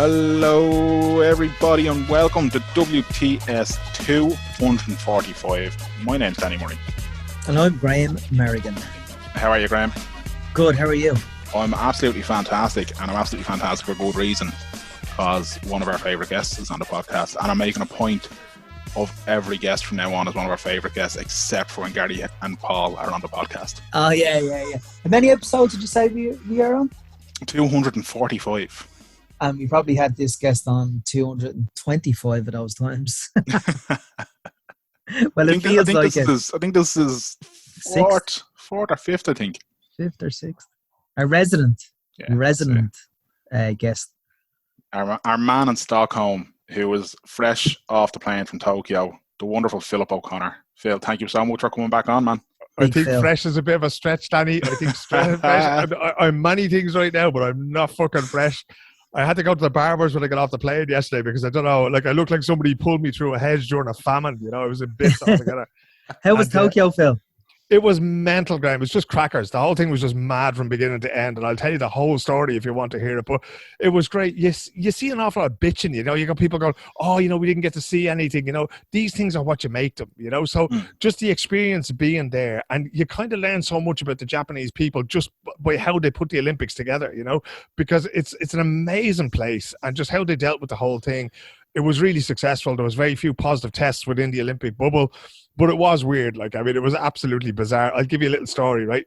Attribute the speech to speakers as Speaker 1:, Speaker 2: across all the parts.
Speaker 1: Hello everybody and welcome to WTS 245. My name's Danny Murray.
Speaker 2: And I'm Graham Merrigan.
Speaker 1: How are you, Graham?
Speaker 2: Good, how are you?
Speaker 1: I'm absolutely fantastic, and I'm absolutely fantastic for good reason, because one of our favourite guests is on the podcast, and I'm making a point of every guest from now on as one of our favourite guests, except for when Gary and Paul are on the podcast.
Speaker 2: Oh, yeah. How many episodes did you say we are on?
Speaker 1: 245.
Speaker 2: We probably had this guest on 225 of those times. Well, it feels like it.
Speaker 1: I think this is fourth or fifth, I think.
Speaker 2: Fifth or sixth. Our resident guest.
Speaker 1: Our man in Stockholm, who was fresh off the plane from Tokyo, the wonderful Philip O'Connor. Phil, thank you so much for coming back on, man.
Speaker 3: I think fresh is a bit of a stretch, Danny. I think fresh. I'm many things right now, but I'm not fucking fresh. I had to go to the barbers when I got off the plane yesterday because I don't know, like I looked like somebody pulled me through a hedge during a famine. You know, it was a bit altogether.
Speaker 2: How was Tokyo, Phil?
Speaker 3: It was mental, Graham. It was just crackers. The whole thing was just mad from beginning to end. And I'll tell you the whole story if you want to hear it. But it was great. You see an awful lot of bitching, you know. You got people going, oh, you know, we didn't get to see anything. You know, these things are what you make them, you know. So just the experience of being there. And you kind of learn so much about the Japanese people just by how they put the Olympics together, you know. Because it's an amazing place. And just how they dealt with the whole thing. It was really successful. There was very few positive tests within the Olympic bubble. But it was weird. Like, I mean, it was absolutely bizarre. I'll give you a little story, right?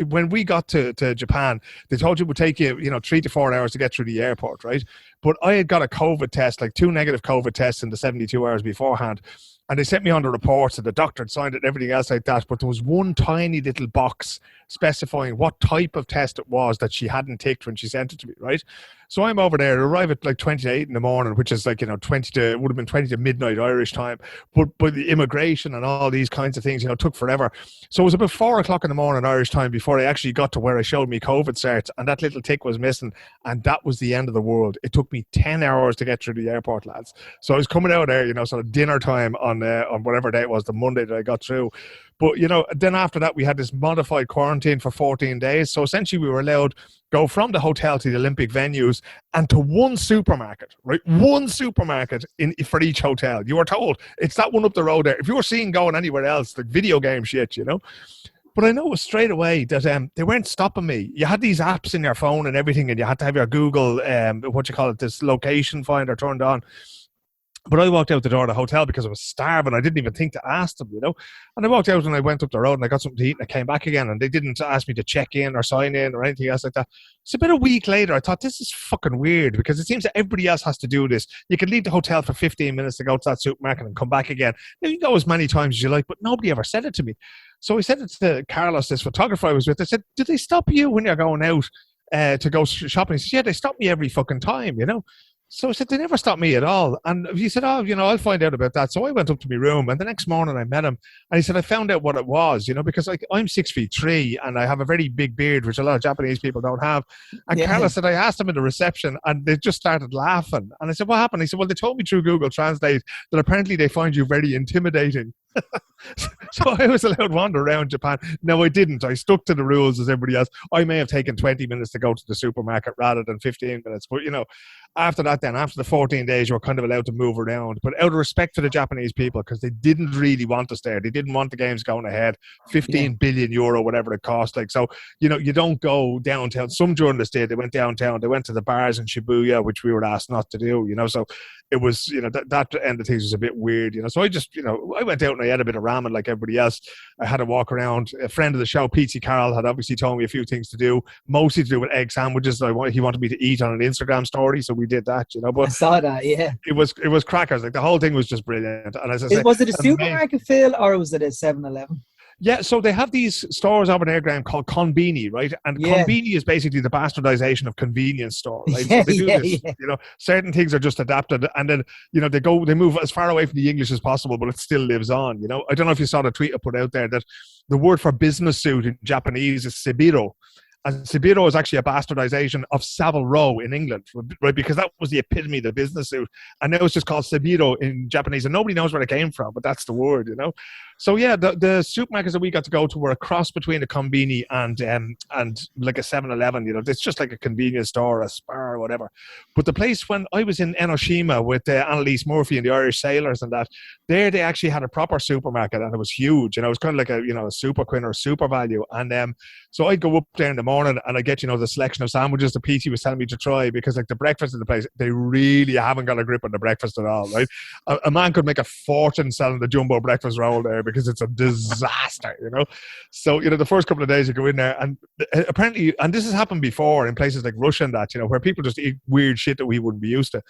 Speaker 3: When we got to Japan, they told you it would take you, 3 to 4 hours to get through the airport, right? But I had got a COVID test, like 2 negative COVID tests in the 72 hours beforehand. And they sent me on the reports and the doctor had signed it and everything else like that. But there was one tiny little box specifying what type of test it was that she hadn't ticked when she sent it to me, right? So I'm over there, arrive at like 20 to 8 in the morning, which is like, 20 to midnight Irish time. But the immigration and all these kinds of things, took forever. So it was about 4 o'clock in the morning Irish time before I actually got to where I showed me COVID certs, and that little tick was missing. And that was the end of the world. It took me 10 hours to get through the airport, lads. So I was coming out there, sort of dinner time on whatever day it was, the Monday that I got through. But, then after that, we had this modified quarantine for 14 days. So essentially we were allowed go from the hotel to the Olympic venues and to one supermarket, right? One supermarket for each hotel. You were told it's that one up the road there. If you were seeing going anywhere else, like video game shit, But I know straight away that they weren't stopping me. You had these apps in your phone and everything, and you had to have your Google, this location finder turned on. But I walked out the door of the hotel because I was starving. I didn't even think to ask them, And I walked out and I went up the road and I got something to eat and I came back again and they didn't ask me to check in or sign in or anything else like that. So about a week later, I thought, this is fucking weird because it seems that everybody else has to do this. You can leave the hotel for 15 minutes to go to that supermarket and come back again. Now, you can go as many times as you like, but nobody ever said it to me. So I said it to Carlos, this photographer I was with. I said, do they stop you when you're going out to go shopping? He said, yeah, they stop me every fucking time, So I said, they never stopped me at all. And he said, I'll find out about that. So I went up to my room and the next morning I met him and he said, I found out what it was, because I'm 6'3" and I have a very big beard, which a lot of Japanese people don't have. And Carlos said, I asked them in the reception and they just started laughing. And I said, what happened? He said, well, they told me through Google Translate that apparently they find you very intimidating. So I was allowed to wander around Japan. No, I didn't. I stuck to the rules as everybody else. I may have taken 20 minutes to go to the supermarket rather than 15 minutes. But, after that then, after the 14 days, you were kind of allowed to move around. But out of respect for the Japanese people, because they didn't really want us there. They didn't want the games going ahead. 15 billion euro, whatever it cost. Like, so, you don't go downtown. Some journalists did. They went downtown. They went to the bars in Shibuya, which we were asked not to do, So it was, that end of things was a bit weird, So I just, I went out and I had a bit of ramen like everybody else. I had to walk around. A friend of the show, Pete Carroll, had obviously told me a few things to do, mostly to do with egg sandwiches. He wanted me to eat on an Instagram story, so we did that, But
Speaker 2: I saw that, yeah.
Speaker 3: It was crackers. Like, the whole thing was just brilliant. And as I said,
Speaker 2: was it a supermarket, Phil, or was it a 7-Eleven?
Speaker 3: Yeah, so they have these stores over there, Graham, called Konbini, right? And Konbini is basically the bastardization of convenience store, right? So they do this, certain things are just adapted, and then, they move as far away from the English as possible, but it still lives on, I don't know if you saw the tweet I put out there that the word for business suit in Japanese is sebiro. And Sabiro is actually a bastardization of Savile Row in England, right? Because that was the epitome of the business suit. And now it's just called Sabiro in Japanese. And nobody knows where it came from, but that's the word, you know? So yeah, the supermarkets that we got to go to were a cross between a Konbini and like a 7-Eleven, you know? It's just like a convenience store, a Spar, or whatever. But the place when I was in Enoshima with Annalise Murphy and the Irish Sailors and that, there they actually had a proper supermarket and it was huge. And it was kind of like a Super Quinn or Super Value. And so I'd go up there in the morning and I get, the selection of sandwiches that PT was telling me to try, because like the breakfast in the place, they really haven't got a grip on the breakfast at all, right? A man could make a fortune selling the jumbo breakfast roll there because it's a disaster, So, the first couple of days you go in there and apparently, and this has happened before in places like Russia and that, where people just eat weird shit that we wouldn't be used to.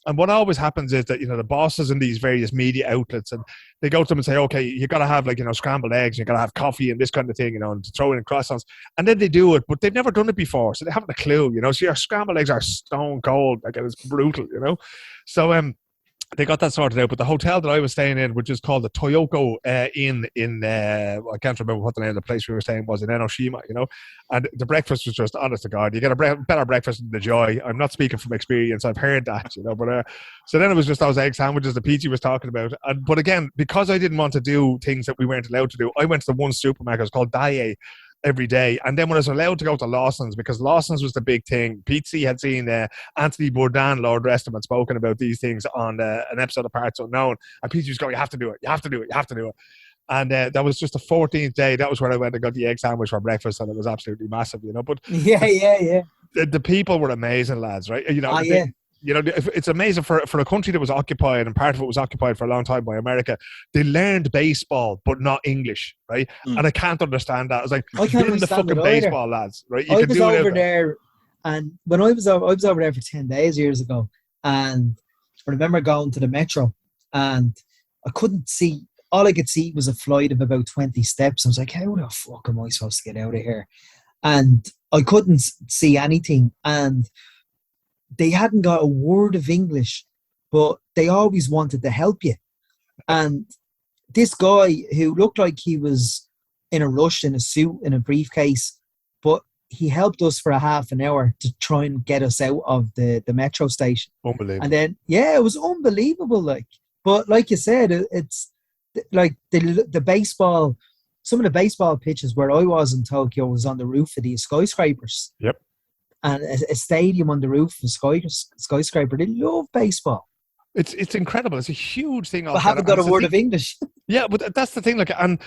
Speaker 3: And what always happens is that, the bosses in these various media outlets, and they go to them and say, okay, you got to have scrambled eggs, you got to have coffee and this kind of thing, and throw in croissants. And then they do it, but they've never done it before. So they haven't a clue, So your scrambled eggs are stone cold. Like, it's brutal, So, they got that sorted out, but the hotel that I was staying in, which is called the Toyoko Inn I can't remember what the name of the place we were staying was, in Enoshima, and the breakfast was just, honest to God, you get a better breakfast than the Joy. I'm not speaking from experience, I've heard that, but so then it was just those egg sandwiches that Peachy was talking about, but again, because I didn't want to do things that we weren't allowed to do, I went to the one supermarket, it was called Daiei, every day. And then when I was allowed to go to Lawson's, because Lawson's was the big thing, Pete had seen Anthony Bourdain, Lord rest him, had spoken about these things on an episode of Parts Unknown, and Pete was going, you have to do it, you have to do it, you have to do it. And that was just the 14th day. That was where I went and got the egg sandwich for breakfast, and it was absolutely massive, But
Speaker 2: yeah.
Speaker 3: The people were amazing, lads, right? It's amazing for a country that was occupied, and part of it was occupied for a long time by America. They learned baseball, but not English, right? And I can't understand that. I was like,
Speaker 2: I can't
Speaker 3: understand the fucking baseball, lads, right?
Speaker 2: I was over there, and when I was over there for 10 days years ago, and I remember going to the metro, and I couldn't see. All I could see was a flight of about 20 steps. I was like, how the fuck am I supposed to get out of here? And I couldn't see anything, and they hadn't got a word of English, but they always wanted to help you. And this guy who looked like he was in a rush, in a suit, in a briefcase, but he helped us for a half an hour to try and get us out of the metro station.
Speaker 3: Unbelievable.
Speaker 2: And then, it was unbelievable. But like you said, it's like the baseball, some of the baseball pitches where I was in Tokyo was on the roof of these skyscrapers.
Speaker 3: Yep.
Speaker 2: And a stadium on the roof of skyscraper. They love baseball.
Speaker 3: It's incredible. It's a huge thing.
Speaker 2: But haven't got a word of English.
Speaker 3: Yeah, but that's the thing. And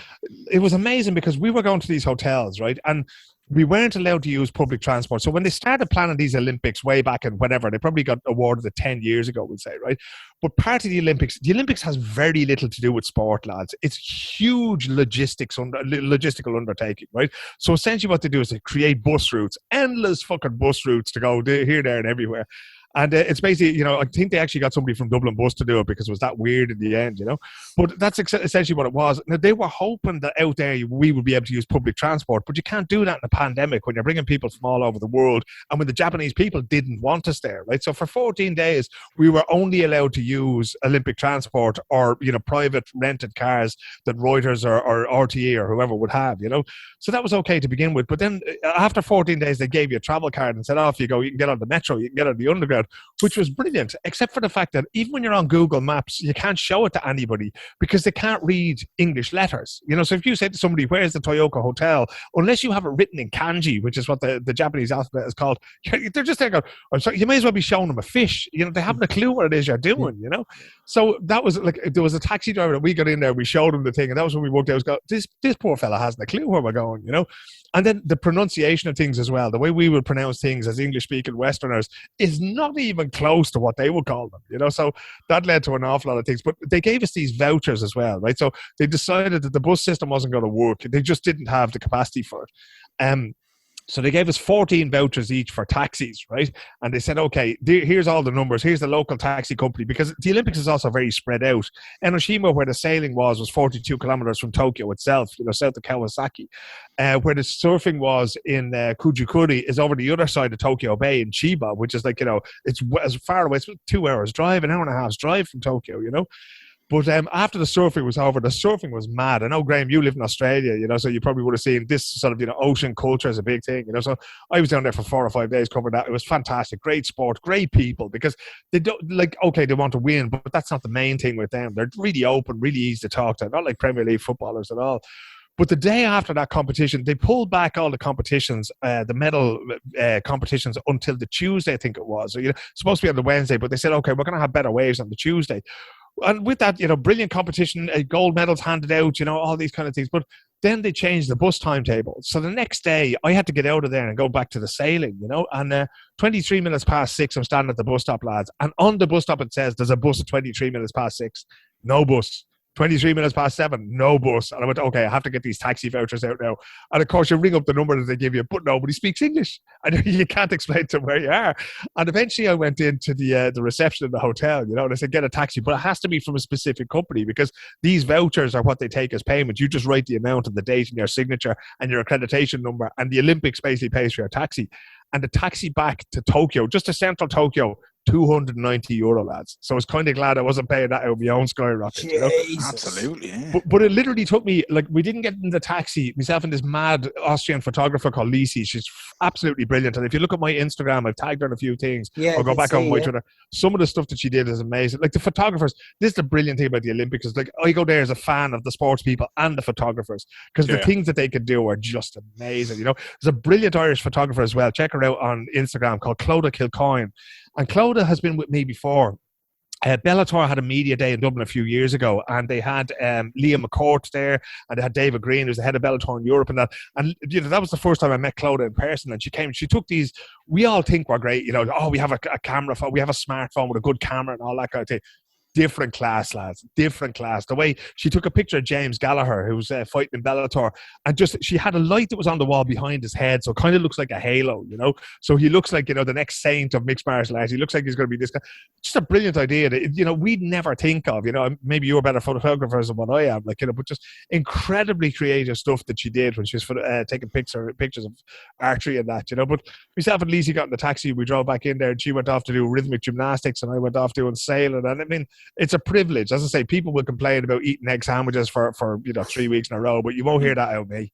Speaker 3: it was amazing because we were going to these hotels, right? And we weren't allowed to use public transport. So when they started planning these Olympics way back in whenever, they probably got awarded it 10 years ago, we'll say, right? But part of the Olympics has very little to do with sport, lads. It's huge logistical undertaking, right? So essentially what they do is they create bus routes, endless fucking bus routes to go here, there, and everywhere. And it's basically, I think they actually got somebody from Dublin Bus to do it because it was that weird in the end, But that's essentially what it was. Now, they were hoping that out there we would be able to use public transport, but you can't do that in a pandemic when you're bringing people from all over the world and when the Japanese people didn't want us there, right? So for 14 days, we were only allowed to use Olympic transport or, private rented cars that Reuters or RTE or whoever would have, So that was okay to begin with. But then after 14 days, they gave you a travel card and said, off you go. You can get on the metro, you can get on the underground, which was brilliant, except for the fact that even when you're on Google Maps, you can't show it to anybody because they can't read English letters. So if you say to somebody, where's the Toyoko Hotel, unless you have it written in kanji, which is what the Japanese alphabet is called, they're just there going, I'm sorry, you may as well be showing them a fish. They haven't a clue what it is you're doing, So that was like, there was a taxi driver that we got in there, we showed him the thing, and that was when we walked out, I was going, this poor fella hasn't a clue where we're going, And then the pronunciation of things as well, the way we would pronounce things as English-speaking Westerners is not even close to what they would call them, So that led to an awful lot of things. But they gave us these vouchers as well, right? So they decided that the bus system wasn't going to work. They just didn't have the capacity for it. So they gave us 14 vouchers each for taxis, right? And they said, okay, here's all the numbers. Here's the local taxi company, because the Olympics is also very spread out. Enoshima, where the sailing was 42 kilometers from Tokyo itself, south of Kawasaki. Where the surfing was in Kujikuri is over the other side of Tokyo Bay in Chiba, which is like, it's as far away. It's 2 hours drive, an hour and a half's drive from Tokyo, But after the surfing was over, the surfing was mad. I know, Graham, you live in Australia, you know, so you probably would have seen this sort of, you know, ocean culture is a big thing, you know. So I was down there for 4 or 5 days covering that. It was fantastic. Great sport, great people, because they don't, like, okay, they want to win, but that's not the main thing with them. They're really open, really easy to talk to, not like Premier League footballers at all. But the day after that competition, they pulled back all the competitions, the medal competitions, until the Tuesday, I think it was. So, you know, it's supposed to be on the Wednesday, but they said, okay, we're going to have better waves on the Tuesday. And with that, you know, brilliant competition, gold medals handed out, you know, all these kind of things. But then they changed the bus timetable. So the next day, I had to get out of there and go back to the sailing, you know. And 23 minutes past 6, I'm standing at the bus stop, lads. And on the bus stop, it says there's a bus at 23 minutes past 6. No bus. 23 minutes past 7, no bus. And I went, okay, I have to get these taxi vouchers out now. And of course, you ring up the number that they give you, but nobody speaks English. And you can't explain to them where you are. And eventually I went into the reception of the hotel, you know, and I said, get a taxi, but it has to be from a specific company, because these vouchers are what they take as payment. You just write the amount and the date and your signature and your accreditation number, and the Olympics basically pays for your taxi. And the taxi back to Tokyo, just to central Tokyo, €290, lads. So I was kind of glad I wasn't paying that out of my own skyrocket. You know?
Speaker 1: Absolutely, yeah.
Speaker 3: But it literally took me, like, we didn't get in the taxi, myself and this mad Austrian photographer called Lisi. She's absolutely brilliant. And if you look at my Instagram, I've tagged her in a few things.
Speaker 2: Yeah,
Speaker 3: I'll go back on my
Speaker 2: yeah.
Speaker 3: Twitter. Some of the stuff that she did is amazing. Like, the photographers, this is the brilliant thing about the Olympics, is like, I go there as a fan of the sports people and the photographers, because the things that they could do are just amazing. You know, there's a brilliant Irish photographer as well. Check her out on Instagram, called Clodagh Kilcoyne. And Clodagh has been with me before. Bellator had a media day in Dublin a few years ago, and they had Liam McCourt there, and they had David Green, who's the head of Bellator in Europe, and that. And you know, that was the first time I met Clodagh in person. And she came, she took these. We all think we're great, you know. Oh, we have a camera phone, we have a smartphone with a good camera and all that kind of thing. Different class, lads. Different class. The way she took a picture of James Gallagher, who was fighting in Bellator, and just, she had a light that was on the wall behind his head, so it kind of looks like a halo, you know. So he looks like, you know, the next saint of mixed martial arts. He looks like he's going to be this guy. Just a brilliant idea that, you know, we'd never think of. You know, maybe you're better photographers than what I am, like, you know, but just incredibly creative stuff that she did when she was taking pictures of archery and that, you know. But myself and Lizzie got in the taxi, we drove back in there, and she went off to do rhythmic gymnastics, and I went off doing sailing. And I mean, it's a privilege. As I say, people will complain about eating egg sandwiches for you know, 3 weeks in a row, but you won't hear that out of me.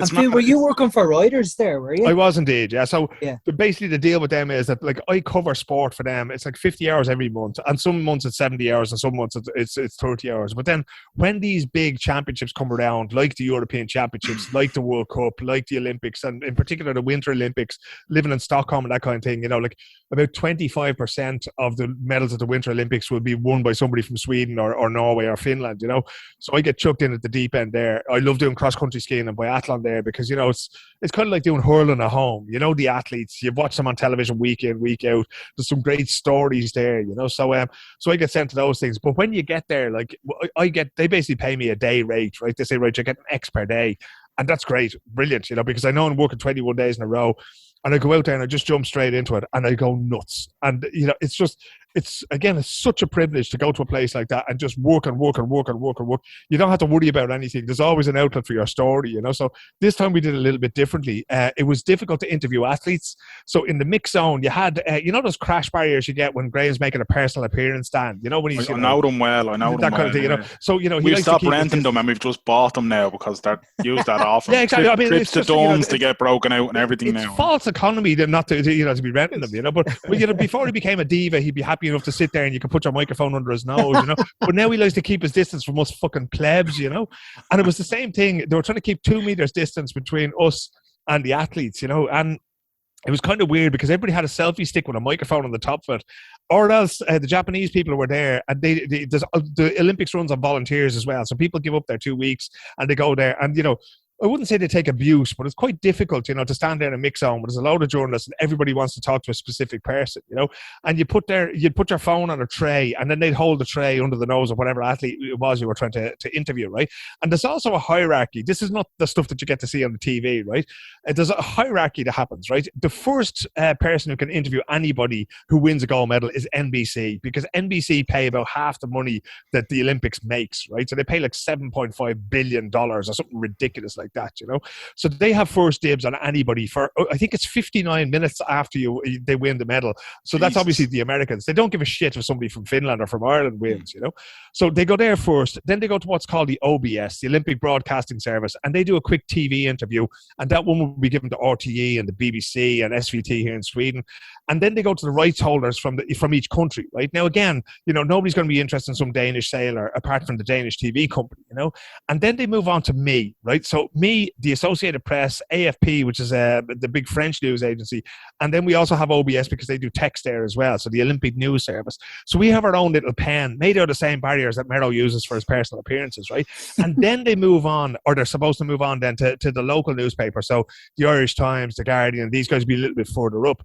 Speaker 2: And Phil, were you working for Riders there, were you?
Speaker 3: I was indeed, yeah. So
Speaker 2: yeah.
Speaker 3: Basically the deal with them is that, like, I cover sport for them. It's like 50 hours every month, and some months it's 70 hours and some months it's 30 hours. But then when these big championships come around, like the European Championships, like the World Cup, like the Olympics, and in particular the Winter Olympics, living in Stockholm and that kind of thing, you know, like about 25% of the medals at the Winter Olympics will be won by somebody from Sweden or Norway or Finland, you know. So I get chucked in at the deep end there. I love doing cross-country skiing and biathlon there, because, you know, it's kind of like doing hurling at home. You know, the athletes, you watch them on television week in, week out. There's some great stories there, you know. So I get sent to those things. But when you get there, like, they basically pay me a day rate, right? They say, right, you're getting X per day. And that's great, brilliant, you know, because I know I'm working 21 days in a row, and I go out there and I just jump straight into it, and I go nuts. And, you know, it's such a privilege to go to a place like that and just work and work and work and work and work. You don't have to worry about anything. There's always an outlet for your story, you know. So this time we did a little bit differently. It was difficult to interview athletes. So in the mix zone, you had, you know, those crash barriers you get when Graham's making a personal appearance stand, you know, when he's,
Speaker 1: I know them well. I know
Speaker 3: that
Speaker 1: them
Speaker 3: kind of thing, you know. So, you know,
Speaker 1: we've stopped renting them, and we've just bought them now because they're used that often.
Speaker 3: Yeah, exactly. I mean,
Speaker 1: trips to Duns to get broken out and everything
Speaker 3: it's
Speaker 1: now.
Speaker 3: False economy not to, you know, to be renting them, you know. But you know, before he became a diva, he'd be happy enough to sit there and you could put your microphone under his nose, you know. But now he likes to keep his distance from us fucking plebs, you know. And it was the same thing. They were trying to keep 2 meters distance between us and the athletes, you know. And it was kind of weird because everybody had a selfie stick with a microphone on the top of it. Or else the Japanese people were there, and the Olympics runs on volunteers as well. So people give up their 2 weeks and they go there, and, you know, I wouldn't say they take abuse, but it's quite difficult, you know, to stand there in a mix zone. But there's a load of journalists, and everybody wants to talk to a specific person, you know. And you'd put your phone on a tray, and then they'd hold the tray under the nose of whatever athlete it was you were trying to interview, right? And there's also a hierarchy. This is not the stuff that you get to see on the TV, right? There's a hierarchy that happens, right? The first person who can interview anybody who wins a gold medal is NBC, because NBC pay about half the money that the Olympics makes, right? So they pay like $7.5 billion or something ridiculous like like that, So they have first dibs on anybody for, I think it's 59 minutes after they win the medal. So that's obviously the Americans. They don't give a shit if somebody from Finland or from Ireland wins, So they go there first. Then they go to what's called the OBS, the Olympic Broadcasting Service, and they do a quick TV interview. And that one will be given to RTE and the BBC and SVT here in Sweden. And then they go to the rights holders from each country, right? Now, again, nobody's going to be interested in some Danish sailor apart from the Danish TV company, And then they move on to me, right? So me, the Associated Press, AFP, which is the big French news agency. And then we also have OBS because they do text there as well. So the Olympic News Service. So we have our own little pen made out of the same barriers that Mero uses for his personal appearances, right? And then they move on, or they're supposed to move on then to the local newspaper. So the Irish Times, the Guardian, these guys will be a little bit further up.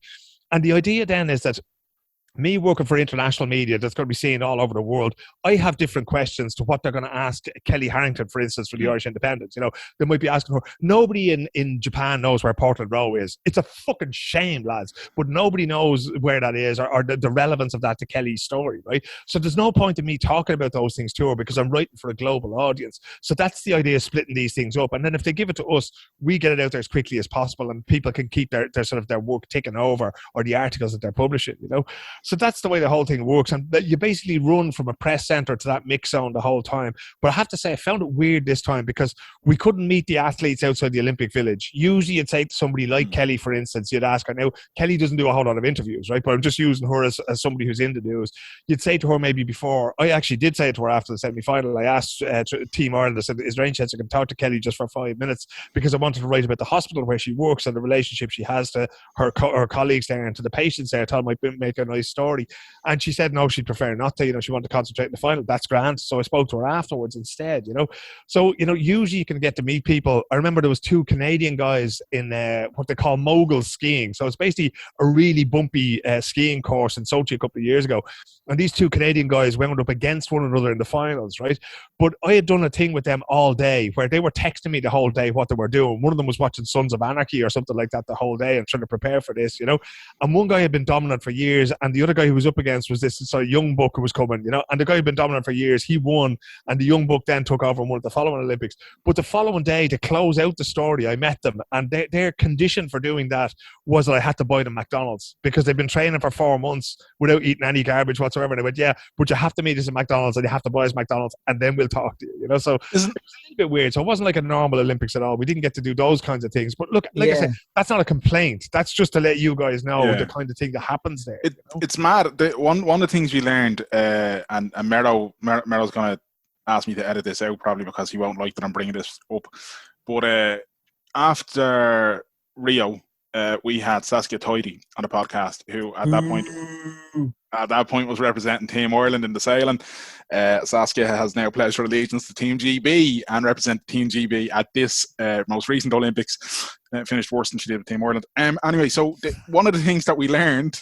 Speaker 3: And the idea then is that me working for international media that's going to be seen all over the world, I have different questions to what they're going to ask Kelly Harrington, for instance, for the Irish Independent. They might be asking her. Nobody in Japan knows where Portland Row is. It's a fucking shame, lads, but nobody knows where that is or the relevance of that to Kelly's story, right? So there's no point in me talking about those things to her because I'm writing for a global audience. So that's the idea of splitting these things up. And then if they give it to us, we get it out there as quickly as possible and people can keep their sort of their work ticking over or the articles that they're publishing, So that's the way the whole thing works. And you basically run from a press centre to that mix zone the whole time. But I have to say, I found it weird this time because we couldn't meet the athletes outside the Olympic Village. Usually you'd say to somebody like Kelly, for instance, you'd ask her. Now, Kelly doesn't do a whole lot of interviews, right? But I'm just using her as somebody who's in the news. You'd say to her maybe before, I actually did say to her after the semi-final, I asked Team Ireland, I said, is there any chance I can talk to Kelly just for 5 minutes? Because I wanted to write about the hospital where she works and the relationship she has to her colleagues there and to the patients there. I thought it might make a nice story. And she said no, she'd prefer not to. She wanted to concentrate in the final. That's grand. So I spoke to her afterwards instead. So usually you can get to meet people. I remember there was 2 Canadian guys in what they call mogul skiing. So it's basically a really bumpy skiing course in Sochi a couple of years ago. And these 2 Canadian guys wound up against one another in the finals, right? But I had done a thing with them all day where they were texting me the whole day what they were doing. One of them was watching Sons of Anarchy or something like that the whole day and trying to prepare for this, And one guy had been dominant for years, and the other guy who was up against was this sort of young buck who was coming, And the guy who'd been dominant for years, he won, and the young buck then took over and won at the following Olympics. But the following day, to close out the story, I met them, and their condition for doing that was that I had to buy them McDonald's because they've been training for 4 months without eating any garbage whatsoever. And I went, yeah, but you have to meet us at McDonald's and you have to buy us McDonald's and then we'll talk to you, So it was a little bit weird. So it wasn't like a normal Olympics at all. We didn't get to do those kinds of things. But look, like I said, that's not a complaint. That's just to let you guys know the kind of thing that happens there.
Speaker 1: It's mad. One of the things we learned, and Mero's going to ask me to edit this out probably because he won't like that I'm bringing this up. But after Rio, we had Saskia Toity on the podcast, who at that point was representing Team Ireland in the sailing. Saskia has now pledged her allegiance to Team GB and represented Team GB at this most recent Olympics. Finished worse than she did with Team Ireland. Anyway, so one of the things that we learned,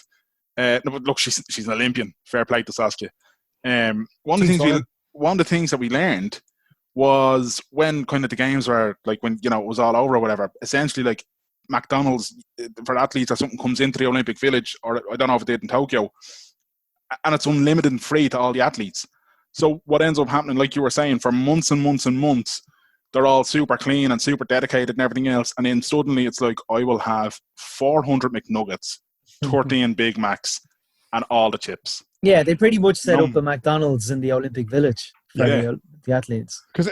Speaker 1: look, she's an Olympian. Fair play to Saskia. One of the things that we learned was when kind of the games were like when it was all over or whatever. Essentially, like McDonald's for athletes or something comes into the Olympic Village, or I don't know if it did in Tokyo, and it's unlimited and free to all the athletes. So what ends up happening, like you were saying, for months and months and months, they're all super clean and super dedicated and everything else, and then suddenly it's like I will have 400 McNuggets, 13 Big Macs, and all the chips.
Speaker 2: Yeah, they pretty much set up a McDonald's in the Olympic Village for the athletes.
Speaker 3: Because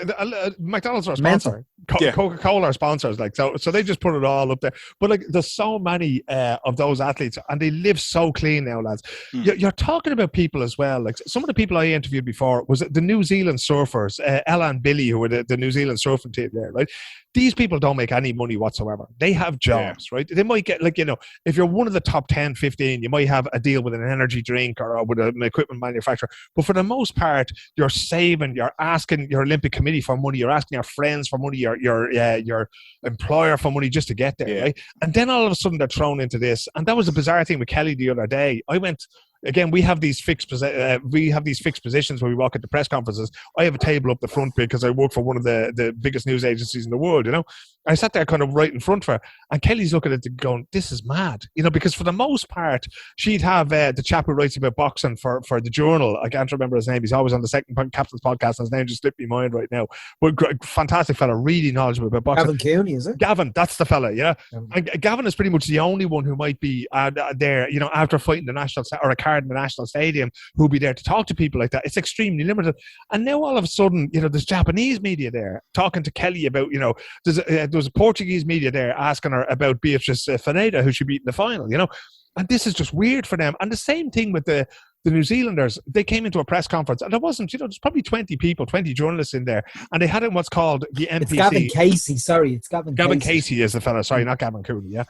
Speaker 3: McDonald's are a sponsor. Coca-Cola are sponsors. So they just put it all up there. But there's so many of those athletes, and they live so clean now, lads. You're talking about people as well. Like some of the people I interviewed before was the New Zealand surfers, Ella and Billy, who were the New Zealand surfing team there, right? These people don't make any money whatsoever. They have jobs, right? They might get, if you're one of the top 10, 15, you might have a deal with an energy drink or with an equipment manufacturer. But for the most part, you're saving, you're asking your Olympic committee for money, you're asking your friends for money, your employer for money just to get there, right? And then all of a sudden they're thrown into this. And that was a bizarre thing with Kelly the other day. I went again, we have these fixed positions when we walk into press conferences. I have a table up the front because I work for one of the biggest news agencies in the world, you know. I sat there kind of right in front of her, and Kelly's looking at it going, this is mad, you know, because for the most part, she'd have the chap who writes about boxing for the Journal. I can't remember his name. He's always on the Second Captain's podcast, and his name just slipped my mind right now. But fantastic fella, really knowledgeable about boxing.
Speaker 2: Gavin Cooney, is it?
Speaker 3: Gavin, that's the fella, yeah. And Gavin is pretty much the only one who might be there, you know, after fighting the national or a card in the national stadium, who'll be there to talk to people like that. It's extremely limited. And now all of a sudden, you know, there's Japanese media there talking to Kelly about, you know, there's a Portuguese media there asking her about Beatriz Ferreira, who she beat in the final, you know. And this is just weird for them. And the same thing with the New Zealanders. They came into a press conference, and there wasn't, you know, there's probably 20 people, 20 journalists in there, and they had in what's called the MPC.
Speaker 2: It's Gavin Casey, sorry. It's Gavin
Speaker 3: Casey is the fella, sorry, not Gavin Cooney, yeah.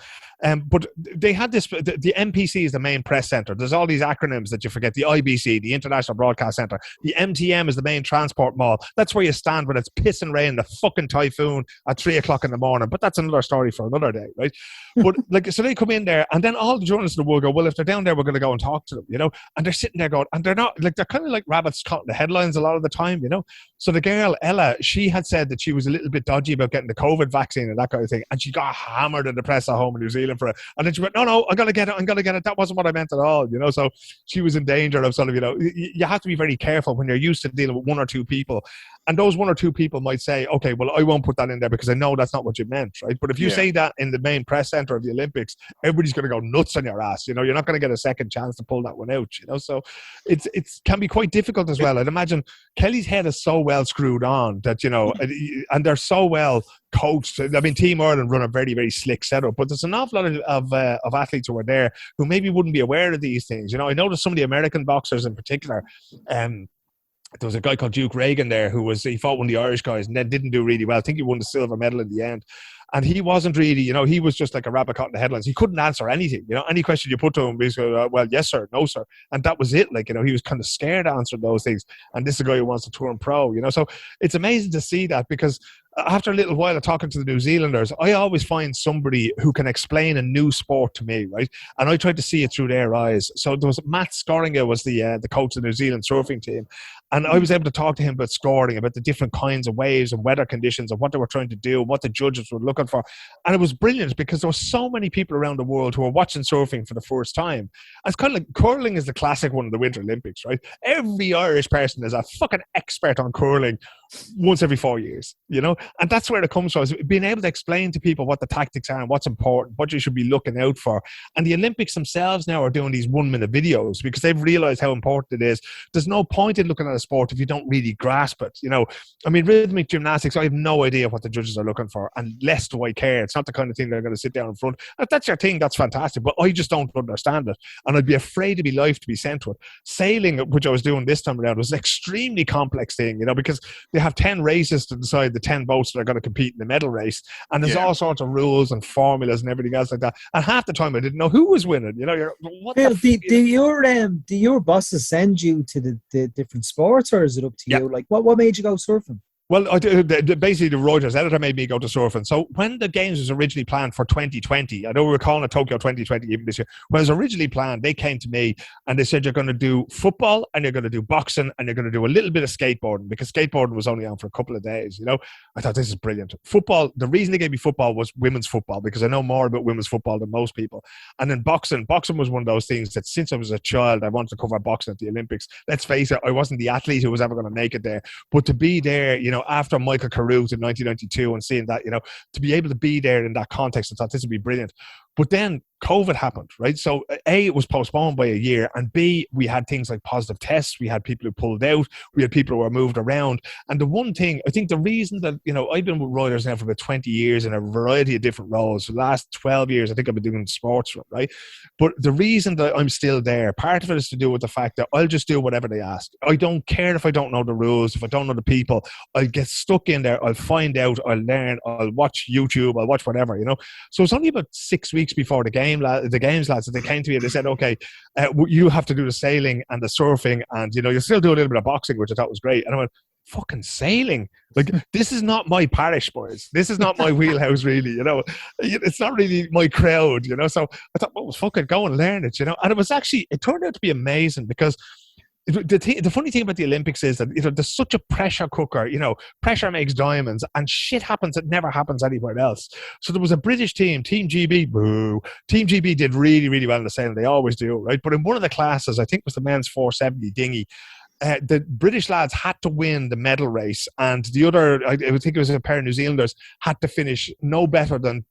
Speaker 3: But they had this, the MPC is the main press centre. There's all these acronyms that you forget. The IBC, the International Broadcast Centre. The MTM is the main transport mall. That's where you stand when it's pissing rain, the fucking typhoon at 3 o'clock in the morning. But that's another story for another day, right? But like, so they come in there, and then all the journalists in the world go, well, if they're down there, we're going to go and talk to them, you know? And they're sitting there going, and they're not, like, they're kind of like rabbits caught in the headlines a lot of the time, you know? So the girl, Ella, she had said that she was a little bit dodgy about getting the COVID vaccine and that kind of thing. And she got hammered in the press at home in New Zealand for it. And then she went, no, I'm going to get it. That wasn't what I meant at all, you know? So she was in danger of sort of, you know, you have to be very careful when you're used to dealing with one or two people. And those one or two people might say, okay, well, I won't put that in there because I know that's not what you meant, right? But if you say that in the main press centre of the Olympics, everybody's going to go nuts on your ass, you know? You're not going to get a second chance to pull that one out, you know? So it can be quite difficult as well. I'd imagine Kelly's head is so well screwed on that, you know, and they're so well coached. I mean, Team Ireland run a very, very slick setup, but there's an awful lot of athletes who are there who maybe wouldn't be aware of these things. You know, I noticed some of the American boxers in particular, there was a guy called Duke Reagan there he fought one of the Irish guys and then didn't do really well. I think he won the silver medal in the end. And he wasn't really, you know, he was just like a rabbit caught in the headlines. He couldn't answer anything, you know, any question you put to him, he's going, well, yes, sir, no, sir. And that was it. Like, you know, he was kind of scared to answer those things. And this is a guy who wants to turn pro, you know. So it's amazing to see that, because after a little while of talking to the New Zealanders, I always find somebody who can explain a new sport to me, right? And I tried to see it through their eyes. So there was Matt Scoringa was the coach of the New Zealand surfing team. And I was able to talk to him about scoring, about the different kinds of waves and weather conditions and what they were trying to do and what the judges were looking for. And it was brilliant because there were so many people around the world who were watching surfing for the first time. It's kind of like curling is the classic one of the Winter Olympics, right? Every Irish person is a fucking expert on curling once every 4 years, you know? And that's where it comes from, is being able to explain to people what the tactics are and what's important, what you should be looking out for. And the Olympics themselves now are doing these 1 minute videos because they've realized how important it is. There's no point in looking at a sport if you don't really grasp it, you know? I mean, rhythmic gymnastics, I have no idea what the judges are looking for, and less do I care. It's not the kind of thing they're going to sit down in front. If that's your thing, that's fantastic, but I just don't understand it. And I'd be afraid of my life to be sent to it. Sailing, which I was doing this time around, was an extremely complex thing, you know, because they have 10 races to decide the 10 boats that are going to compete in the medal race. And there's all sorts of rules and formulas and everything else like that. And half the time I didn't know who was winning. You know,
Speaker 2: do your bosses send you to the different sports, or is it up to you? Like, what made you go surfing?
Speaker 3: Well, basically the Reuters editor made me go to surfing. So when the games was originally planned for 2020, I know we were calling it Tokyo 2020 even this year. When it was originally planned, they came to me and they said, you're going to do football and you're going to do boxing and you're going to do a little bit of skateboarding, because skateboarding was only on for a couple of days, you know. I thought, this is brilliant. Football, the reason they gave me football was women's football, because I know more about women's football than most people. And then boxing was one of those things that since I was a child, I wanted to cover boxing at the Olympics. Let's face it, I wasn't the athlete who was ever going to make it there. But to be there, you know, after Michael Carruth in 1992 and seeing that, you know, to be able to be there in that context, I thought this would be brilliant. But then COVID happened, right? So A, it was postponed by a year, and B, we had things like positive tests. We had people who pulled out. We had people who were moved around. And the one thing, I think the reason that, you know, I've been with Reuters now for about 20 years in a variety of different roles. For the last 12 years, I think I've been doing sports, right? But the reason that I'm still there, part of it is to do with the fact that I'll just do whatever they ask. I don't care if I don't know the rules, if I don't know the people. I'll get stuck in there. I'll find out. I'll learn. I'll watch YouTube. I'll watch whatever, you know? So it's only about 6 weeks before the games, lads, that they came to me and they said, okay, you have to do the sailing and the surfing, and, you know, you'll still do a little bit of boxing, which I thought was great. And I went, fucking sailing. Like, this is not my parish, boys. This is not my wheelhouse, really, you know. It's not really my crowd, you know. So I thought, well, fucking go and learn it, you know. And it turned out to be amazing, because the funny thing about the Olympics is that, you know, there's such a pressure cooker, you know, pressure makes diamonds, and shit happens that never happens anywhere else. So there was a British team, Team GB, boo. Team GB did really, really well in the sailing. They always do, right? But in one of the classes, I think it was the men's 470 dinghy, the British lads had to win the medal race, and the other, I think it was a pair of New Zealanders, had to finish no better than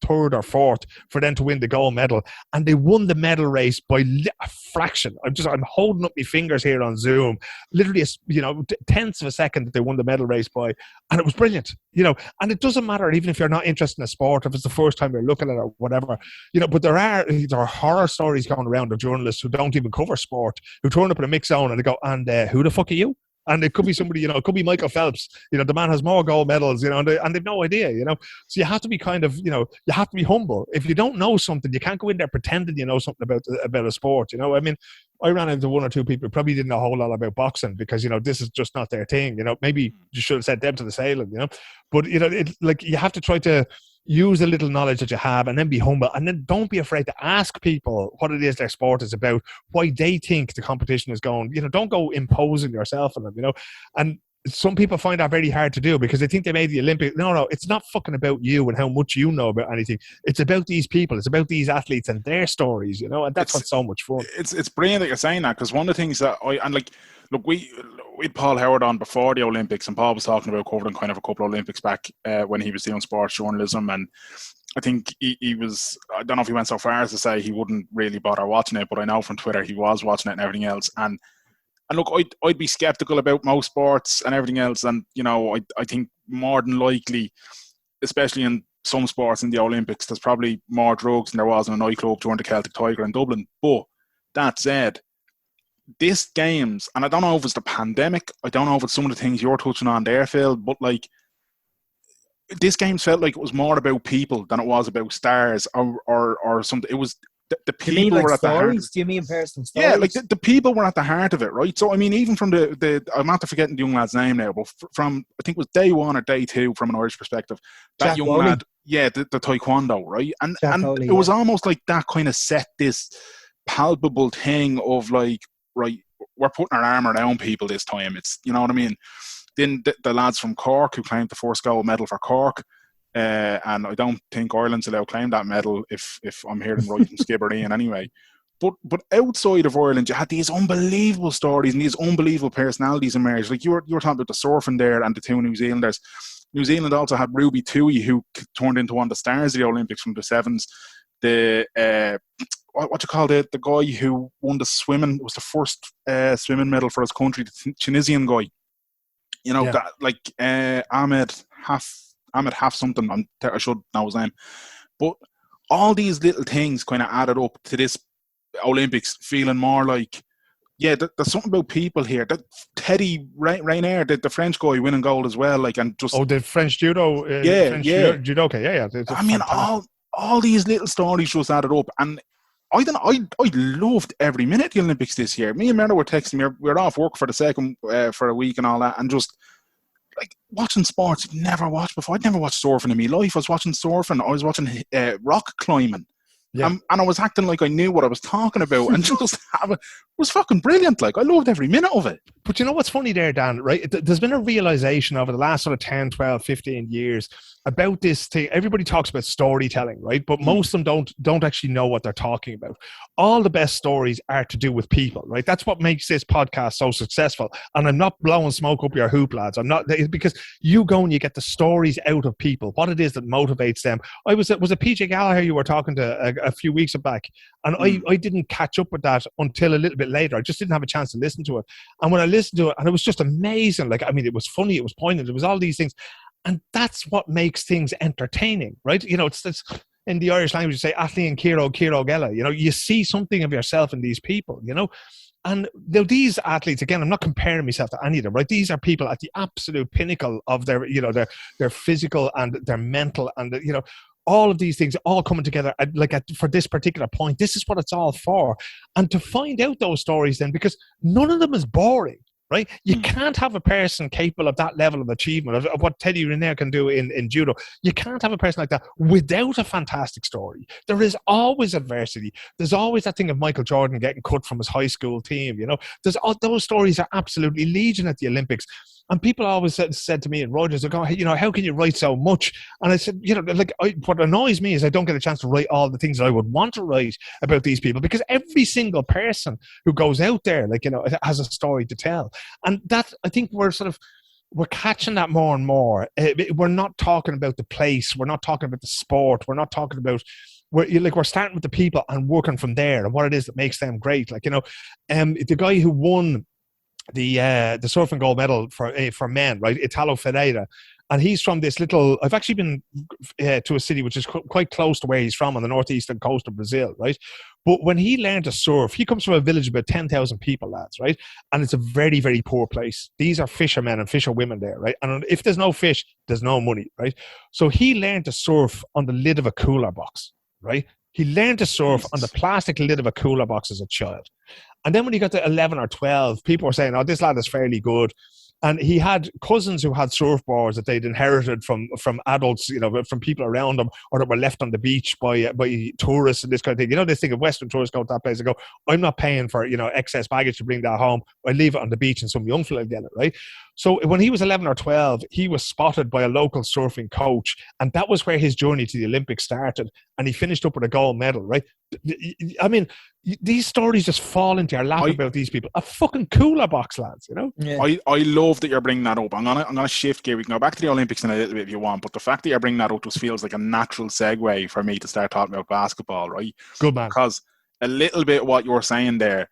Speaker 3: third or fourth for them to win the gold medal, and they won the medal race by a fraction. I'm holding up my fingers here on Zoom, literally, you know, tenths of a second that they won the medal race by, and it was brilliant, you know. And it doesn't matter even if you're not interested in a sport, if it's the first time you're looking at it or whatever, you know. But there are horror stories going around of journalists who don't even cover sport, who turn up in a mixed zone and they go, and who the fuck are you? And it could be somebody, you know, it could be Michael Phelps, you know, the man has more gold medals, you know, and they've no idea, you know. So you have to be kind of, you know, you have to be humble. If you don't know something, you can't go in there pretending you know something about a sport, you know. I mean, I ran into one or two people who probably didn't know a whole lot about boxing, because, you know, this is just not their thing, you know. Maybe you should have sent them to the sailing, you know. But, you know, it, like, you have to try to use a little knowledge that you have, and then be humble, and then don't be afraid to ask people what it is their sport is about, why they think the competition is going. You know, don't go imposing yourself on them, you know. And some people find that very hard to do, because they think they made the Olympics. No, it's not fucking about you and how much you know about anything. It's about these people. It's about these athletes and their stories, you know. And that's what's so much fun.
Speaker 1: It's brilliant that you're saying that, because one of the things that look, we had Paul Howard on before the Olympics, and Paul was talking about covering kind of a couple of Olympics back when he was doing sports journalism, and I think he was, I don't know if he went so far as to say he wouldn't really bother watching it, but I know from Twitter he was watching it and everything else. And look, I'd be skeptical about most sports and everything else, and, you know, I think more than likely, especially in some sports in the Olympics, there's probably more drugs than there was in a nightclub during the Celtic Tiger in Dublin. But that said, this games, and I don't know if it's the pandemic, I don't know if it's some of the things you're touching on there, Phil, but like, this games felt like it was more about people than it was about stars or something. It was the people.
Speaker 2: Do you mean like
Speaker 1: were at
Speaker 2: stories?
Speaker 1: the heart.
Speaker 2: Do you mean personal stories?
Speaker 1: Yeah, like the people were at the heart of it, right? So I mean, even from the I'm not forgetting the young lad's name now, but from, I think it was day one or day two from an Irish perspective, that
Speaker 2: Jack
Speaker 1: young
Speaker 2: Rowley.
Speaker 1: lad, yeah, the taekwondo, right? And
Speaker 2: Rowley,
Speaker 1: it was almost like that kind of set this palpable thing of like, right, we're putting our arm around people this time. It's, you know what I mean? Then the lads from Cork who claimed the first gold medal for Cork, and I don't think Ireland's allowed to claim that medal if I'm hearing right from Skibbereen anyway. But outside of Ireland, you had these unbelievable stories and these unbelievable personalities emerge. Like you were talking about the surfing there and the two New Zealanders. New Zealand also had Ruby Tui, who turned into one of the stars of the Olympics from the sevens. The what you call the guy who won the swimming, was the first swimming medal for his country, the Tunisian guy. You know, that, like Ahmed Haf something. I should know his name. But all these little things kind of added up to this Olympics feeling more like, yeah, there's something about people here. That Teddy Rayner, the French guy, winning gold as well. Like, and just
Speaker 3: the French judo, judoka, yeah.
Speaker 1: I mean, all these little stories just added up, and I loved every minute of the Olympics this year. Me and Myrna were texting me. We were off work for the second for a week and all that, and just like watching sports I've never watched before. I'd never watched surfing in my life. I was watching surfing. I was watching rock climbing. Yeah. And I was acting like I knew what I was talking about, and just it was fucking brilliant. Like, I loved every minute of it.
Speaker 3: But you know what's funny there, Dan, right? There's been a realization over the last sort of 10, 12, 15 years about this thing. Everybody talks about storytelling, right? But most of them don't actually know what they're talking about. All the best stories are to do with people, right? That's what makes this podcast so successful. And I'm not blowing smoke up your hoop, lads. I'm not, because you go and you get the stories out of people, what it is that motivates them. Was it PJ Gallagher you were talking to a few weeks back? And I didn't catch up with that until a little bit later. I just didn't have a chance to listen to it. And when I listened to it, and it was just amazing. Like, I mean, it was funny, it was poignant, it was all these things. And that's what makes things entertaining, right? You know, it's in the Irish language, you say, Athli and Kiro Gela. You know, you see something of yourself in these people, you know. And these athletes, again, I'm not comparing myself to any of them, right? These are people at the absolute pinnacle of their, you know, their physical and their mental, and, you know, all of these things all coming together for this particular point. This is what it's all for. And to find out those stories then, because none of them is boring. right? You can't have a person capable of that level of achievement, of what Teddy Riner can do in judo. You can't have a person like that without a fantastic story. There is always adversity. There's always that thing of Michael Jordan getting cut from his high school team. There's all those stories are absolutely legion at the Olympics. And people always said to me in Rogers, like, how can you write so much? And I said, what annoys me is I don't get a chance to write all the things that I would want to write about these people, because every single person who goes out there, has a story to tell. And that, I think we're catching that more and more. We're not talking about the place. We're not talking about the sport. We're not talking about, we're starting with the people and working from there and what it is that makes them great. The guy who won the surfing gold medal for men, right? Italo Ferreira. And he's from this little, I've actually been to a city which is quite close to where he's from on the northeastern coast of Brazil, right? But when he learned to surf, he comes from a village of about 10,000 people, lads, right? And it's a very, very poor place. These are fishermen and fisherwomen there, right? And if there's no fish, there's no money, right? So he learned to surf on the lid of a cooler box, right? He learned to surf on the plastic lid of a cooler box as a child. And then when he got to 11 or 12, people were saying, oh, this lad is fairly good. And he had cousins who had surfboards that they'd inherited from adults, from people around them, or that were left on the beach by tourists and this kind of thing. They think of Western tourists go to that place and go, I'm not paying for, excess baggage to bring that home. I leave it on the beach and some young fella get it, right? So when he was 11 or 12, he was spotted by a local surfing coach. And that was where his journey to the Olympics started. And he finished up with a gold medal, right? I mean, these stories just fall into your lap about these people. A fucking cooler box, lads, Yeah.
Speaker 1: I love that you're bringing that up. I'm gonna shift gear. We can go back to the Olympics in a little bit if you want, but the fact that you're bringing that up just feels like a natural segue for me to start talking about basketball, right?
Speaker 3: Good man.
Speaker 1: Because a little bit what you're saying there,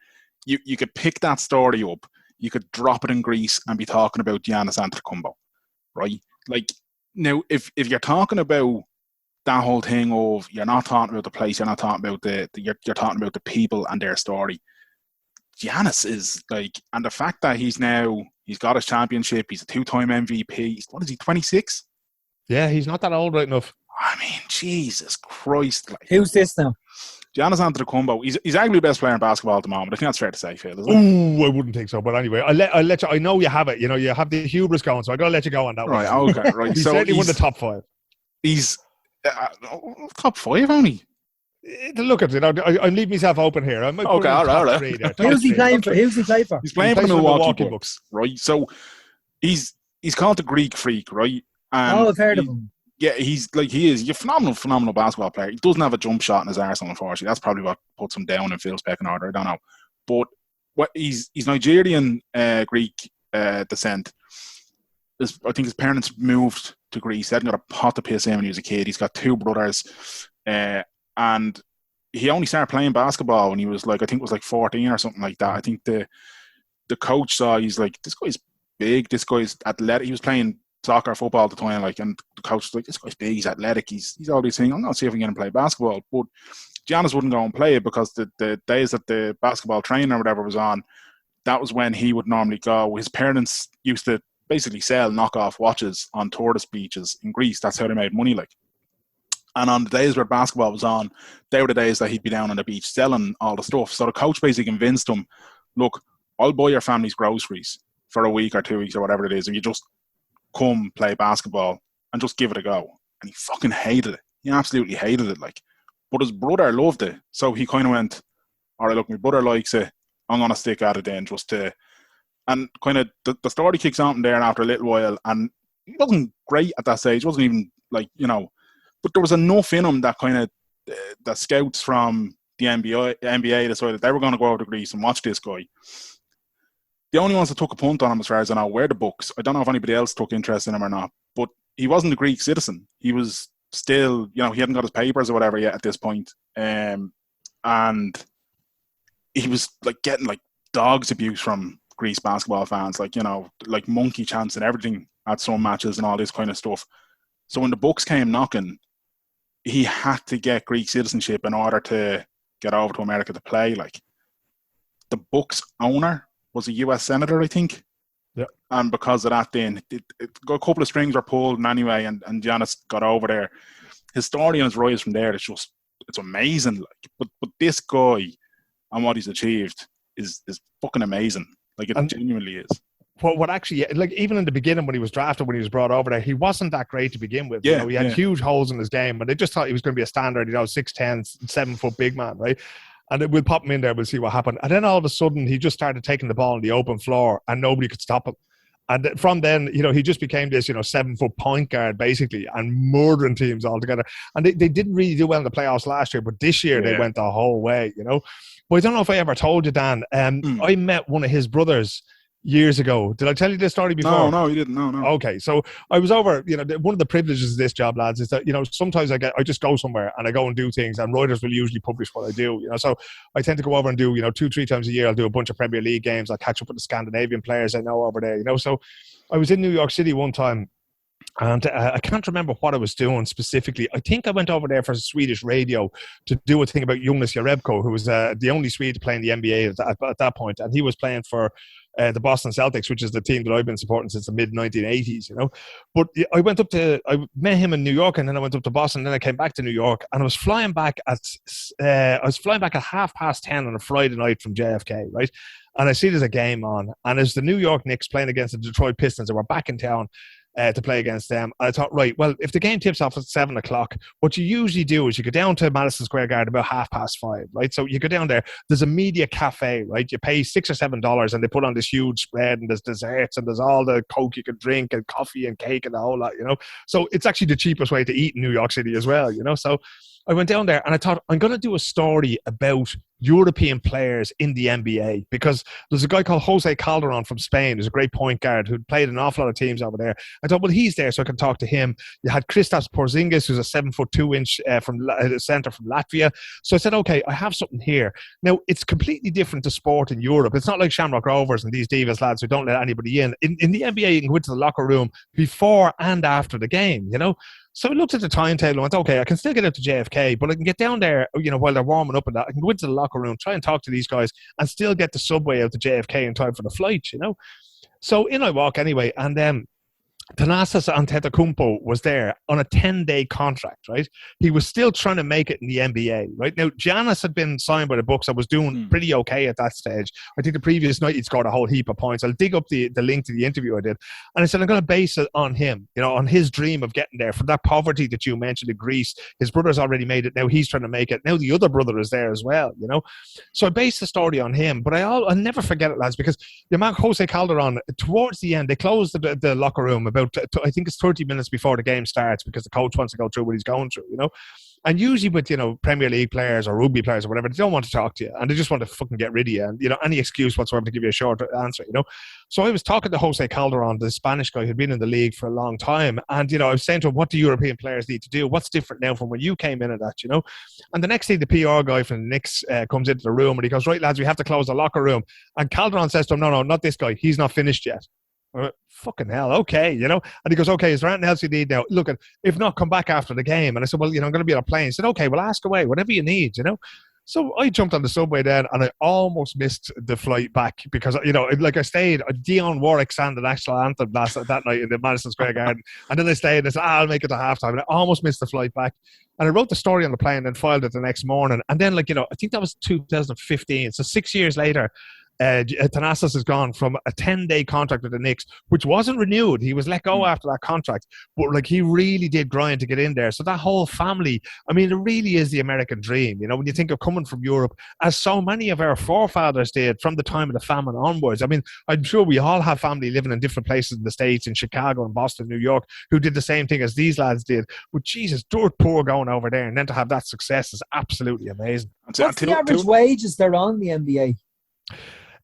Speaker 1: you could pick that story up, you could drop it in Greece and be talking about Giannis Antetokounmpo, right? Now, if you're talking about that whole thing of you're not talking about the place, you're not talking about you're talking about the people and their story. Giannis is and the fact that he's got his championship, he's a 2-time MVP. What is he, 26?
Speaker 3: Yeah, he's not that old right enough.
Speaker 1: I mean, Jesus Christ.
Speaker 2: Who's this now?
Speaker 1: Giannis Antetokounmpo. He's arguably the best player in basketball at the moment. I think that's fair to say, Phil, isn't it?
Speaker 3: Ooh, I wouldn't think so. But anyway, I'll let you. I know you have it. You have the hubris going, so I gotta let you go on that
Speaker 1: one. Right, okay, right.
Speaker 3: He's certainly one of the top 5.
Speaker 1: He's top 5 only.
Speaker 3: Look at it. I'm leaving myself open here. I'm
Speaker 1: okay, all right.
Speaker 2: Who's he playing for? He's playing
Speaker 1: for the Milwaukee Bucks, right? So he's called the Greek Freak, right? And
Speaker 2: I've heard of him.
Speaker 1: Yeah, he is. He's a phenomenal basketball player. He doesn't have a jump shot in his arsenal, unfortunately. That's probably what puts him down in Phil's pecking order. I don't know. But he's Nigerian Greek descent. I think his parents moved to Greece. He hadn't got a pot to piss in when he was a kid. He's got 2 brothers. And he only started playing basketball when he was I think it was 14 or something like that. I think the coach saw, he's like, this guy's big, this guy's athletic. He was playing soccer, football at the time, and the coach was like, this guy's big, he's athletic, he's all these things. I'm going to see if I can get him to play basketball. But Giannis wouldn't go and play it because the days that the basketball training or whatever was on, that was when he would normally go. His parents used to basically sell knockoff watches on tourist beaches in Greece. That's how they made money, And on the days where basketball was on, they were the days that he'd be down on the beach selling all the stuff. So the coach basically convinced him, look, I'll buy your family's groceries for a week or 2 weeks or whatever it is if you just come play basketball and just give it a go. And he fucking hated it. He absolutely hated it. But his brother loved it. So he kind of went, all right, look, my brother likes it. I'm going to stick at it then just to... And kind of the story kicks on there after a little while. And he wasn't great at that stage. He wasn't even but there was enough in him that kind of the scouts from the NBA decided they were going to go over to Greece and watch this guy. The only ones that took a punt on him, as far as I know, were the Bucks. I don't know if anybody else took interest in him or not, but he wasn't a Greek citizen. He was still, he hadn't got his papers or whatever yet at this point. And he was getting dogs abuse from Greece basketball fans, monkey chants and everything at some matches and all this kind of stuff. So when the Bucks came knocking, he had to get Greek citizenship in order to get over to America to play. The Bucks owner was a US senator, I think.
Speaker 3: Yeah. And
Speaker 1: because of that, then a couple of strings were pulled anyway, and Giannis got over there. His story and his rise from there, it's amazing. But this guy and what he's achieved is fucking amazing. It genuinely is.
Speaker 3: what actually, like, even in the beginning when he was drafted, when he was brought over there, he wasn't that great to begin with.
Speaker 1: Yeah,
Speaker 3: he had huge holes in his game, but they just thought he was going to be a standard, 6'10", 7-foot big man, right? And we'll pop him in there, we'll see what happened. And then all of a sudden, he just started taking the ball on the open floor, and nobody could stop him. And from then, he just became this, 7-foot point guard, basically, and murdering teams altogether. And they didn't really do well in the playoffs last year, but this year they went the whole way, But I don't know if I ever told you, Dan. I met one of his brothers years ago. Did I tell you this story before?
Speaker 1: No, you didn't. No.
Speaker 3: Okay, so I was over, one of the privileges of this job, lads, is that, sometimes I just go somewhere and I go and do things, and writers will usually publish what I do, so I tend to go over and do, 2-3 times a year, I'll do a bunch of Premier League games, I'll catch up with the Scandinavian players I know over there, so I was in New York City one time, and I can't remember what I was doing specifically. I think I went over there for Swedish radio to do a thing about Jonas Jerebko, who was the only Swede to play in the NBA at that point, and he was playing for the Boston Celtics, which is the team that I've been supporting since the mid-1980s, But I met him in New York, and then I went up to Boston, and then I came back to New York, and I was flying back at 10:30 on a Friday night from JFK, right? And I see there's a game on, and it's the New York Knicks playing against the Detroit Pistons, and we're back in town to play against them. And I thought, right, well, if the game tips off at 7 o'clock, what you usually do is you go down to Madison Square Garden about 5:30, right? So you go down there, there's a media cafe, right? You pay $6 or $7, and they put on this huge spread, and there's desserts, and there's all the Coke you can drink, and coffee and cake and the whole lot, So it's actually the cheapest way to eat in New York City as well, So I went down there, and I thought, I'm going to do a story about European players in the NBA, because there's a guy called Jose Calderon from Spain, who's a great point guard who played an awful lot of teams over there. I thought, well, he's there, so I can talk to him. You had Kristaps Porzingis, who's a 7'2" center from Latvia. So I said, okay, I have something here. Now, it's completely different to sport in Europe. It's not like Shamrock Rovers and these Divas lads who don't let anybody in. In the NBA, you can go into the locker room before and after the game, So I looked at the timetable and went, okay, I can still get out to JFK, but I can get down there, while they're warming up and that. I can go into the locker room, try and talk to these guys, and still get the subway out to JFK in time for the flight, So in I walk anyway, and Thanasis Antetokounmpo was there on a 10-day contract, right? He was still trying to make it in the NBA, right? Now, Giannis had been signed by the Bucks. I was doing pretty okay at that stage. I think the previous night he'd scored a whole heap of points. I'll dig up the link to the interview I did. And I said, I'm going to base it on him, on his dream of getting there. From that poverty that you mentioned in Greece, his brother's already made it. Now he's trying to make it. Now the other brother is there as well, So I based the story on him. But I'll never forget it, lads, because your man Jose Calderon, towards the end, they closed the locker room about, I think it's 30 minutes before the game starts, because the coach wants to go through what he's going through, And usually with, Premier League players or rugby players or whatever, they don't want to talk to you, and they just want to fucking get rid of you, and, any excuse whatsoever to give you a short answer, So I was talking to Jose Calderon, the Spanish guy who'd been in the league for a long time, and, I was saying to him, what do European players need to do? What's different now from when you came in at that, And the next thing, the PR guy from the Knicks comes into the room, and he goes, right, lads, we have to close the locker room. And Calderon says to him, no, not this guy. He's not finished yet. Fucking hell, okay, And he goes, okay, is there anything else you need now? Look, if not, come back after the game. And I said, well, I'm going to be on a plane. He said, okay, well, ask away, whatever you need, So I jumped on the subway then, and I almost missed the flight back because, like I stayed, Dionne Warwick sang the national anthem that night in the Madison Square Garden. And then I stayed, and I said, I'll make it to halftime. And I almost missed the flight back. And I wrote the story on the plane and filed it the next morning. And then, I think that was 2015. So 6 years later, Thanasis has gone from a 10-day contract with the Knicks, which wasn't renewed. He was let go after that contract, but he really did grind to get in there. So that whole family, I mean, it really is the American dream. When you think of coming from Europe, as so many of our forefathers did from the time of the famine onwards. I mean, I'm sure we all have family living in different places in the States, in Chicago and Boston, New York, who did the same thing as these lads did. But Jesus, dirt poor going over there, and then to have that success is absolutely amazing.
Speaker 2: What's the average wages they're on the NBA?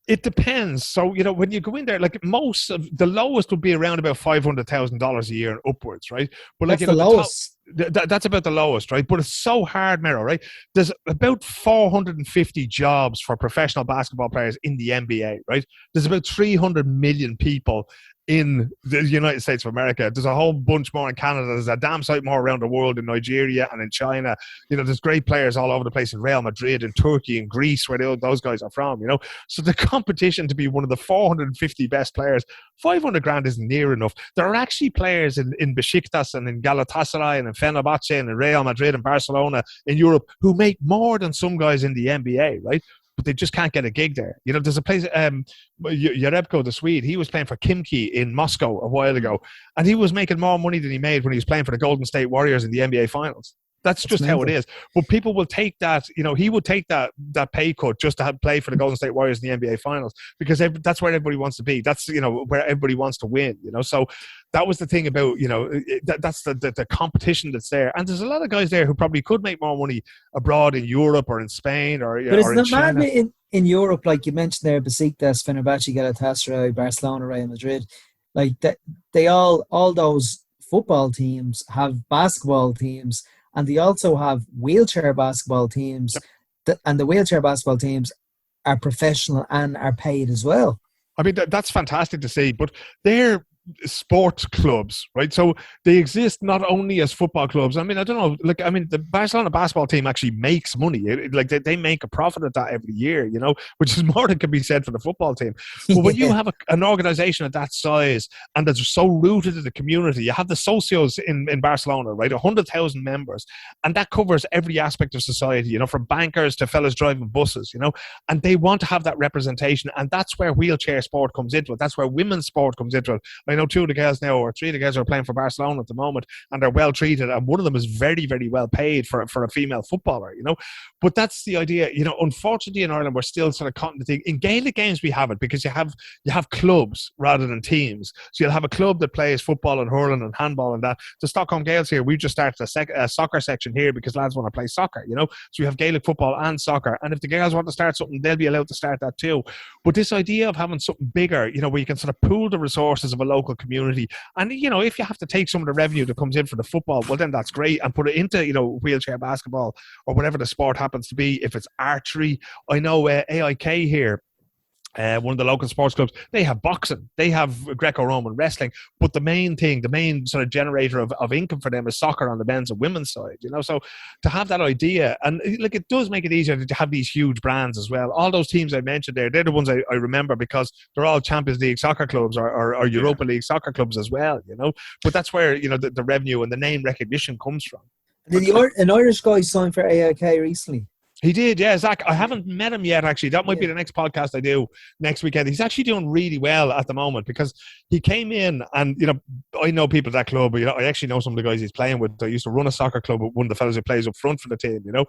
Speaker 3: It depends. So, when you go in there, most of the lowest would be around about $500,000 a year and upwards, right? But
Speaker 2: that's the lowest.
Speaker 3: That's about the lowest, right? But it's so hard, Mero, right? There's about 450 jobs for professional basketball players in the NBA, right? There's about 300 million people in the United States of America. There's a whole bunch more in Canada. There's a damn sight more around the world in Nigeria and in China. There's great players all over the place in Real Madrid, in Turkey, in Greece, where those guys are from, So the competition to be one of the 450 best players, 500 grand isn't near enough. There are actually players in Besiktas and in Galatasaray and in Fenerbahce and in Real Madrid and Barcelona in Europe who make more than some guys in the NBA, right? but they just can't get a gig there. You know, there's a place, Yarebko, the Swede, he was playing for Kimki in Moscow a while ago, and he was making more money than he made when he was playing for the Golden State Warriors in the NBA Finals. That's just mental. How it is. But people will take that, you know, he would take that pay cut just to play for the Golden State Warriors in the NBA Finals, because that's where everybody wants to be. That's, you know, where everybody wants to win, you know. So that was the thing about, you know, that's the competition that's there. And there's a lot of guys there who probably could make more money abroad in Europe or in Spain or,
Speaker 2: but
Speaker 3: or in China.
Speaker 2: But it's in Europe, like you mentioned there, Besiktas, Fenerbahce, Galatasaray, Barcelona, Real Madrid, like that, they all those football teams have basketball teams. And they also have wheelchair basketball teams, and the wheelchair basketball teams are professional and are paid as well.
Speaker 3: I mean, that's fantastic to see, but they're sports clubs, right? So they exist not only as football clubs. I mean, I don't know, like, I mean, the Barcelona basketball team actually makes money. Like they make a profit at that every year, you know, which is more than can be said for the football team. But when you have an organization of that size and that's so rooted in the community, you have the socios in Barcelona, right? 100,000 members, and that covers every aspect of society, you know, from bankers to fellas driving buses, you know, and they want to have that representation, and that's where wheelchair sport comes into it. That's where women's sport comes into it. I know 2 of the girls now, or 3 of the girls are playing for Barcelona at the moment, and they're well treated, and one of them is very, very well paid for a female footballer, you know. But that's the idea, you know. Unfortunately, in Ireland, we're still sort of caught in the thing. In Gaelic games, we have it because you have clubs rather than teams. So you'll have a club that plays football and hurling and handball and that. The Stockholm Gaels here, we've just started a soccer section here because lads want to play soccer, you know. So we have Gaelic football and soccer, and if the girls want to start something, they'll be allowed to start that too. But this idea of having something bigger, you know, where you can sort of pool the resources of a local community, and, you know, if you have to take some of the revenue that comes in for the football, well, then that's great, and put it into, you know, wheelchair basketball or whatever the sport happens to be. If it's archery, I know AIK here, one of the local sports clubs, they have boxing, they have Greco-Roman wrestling, but the main sort of generator of income for them is soccer on the men's and women's side, you know. So to have that idea, and like, it does make it easier to have these huge brands as well. All those teams I mentioned there, they're the ones I remember because they're all Champions League soccer clubs or Europa League soccer clubs as well, you know. But that's where, you know, the revenue and the name recognition comes from.
Speaker 2: Did an Irish guy sign for AIK recently?
Speaker 3: He did, yeah, Zach. I haven't met him yet, actually. That might be the next podcast I do next weekend. He's actually doing really well at the moment because he came in, and, you know, I know people at that club. You know, I actually know some of the guys he's playing with. I used to run a soccer club with one of the fellas who plays up front for the team, you know.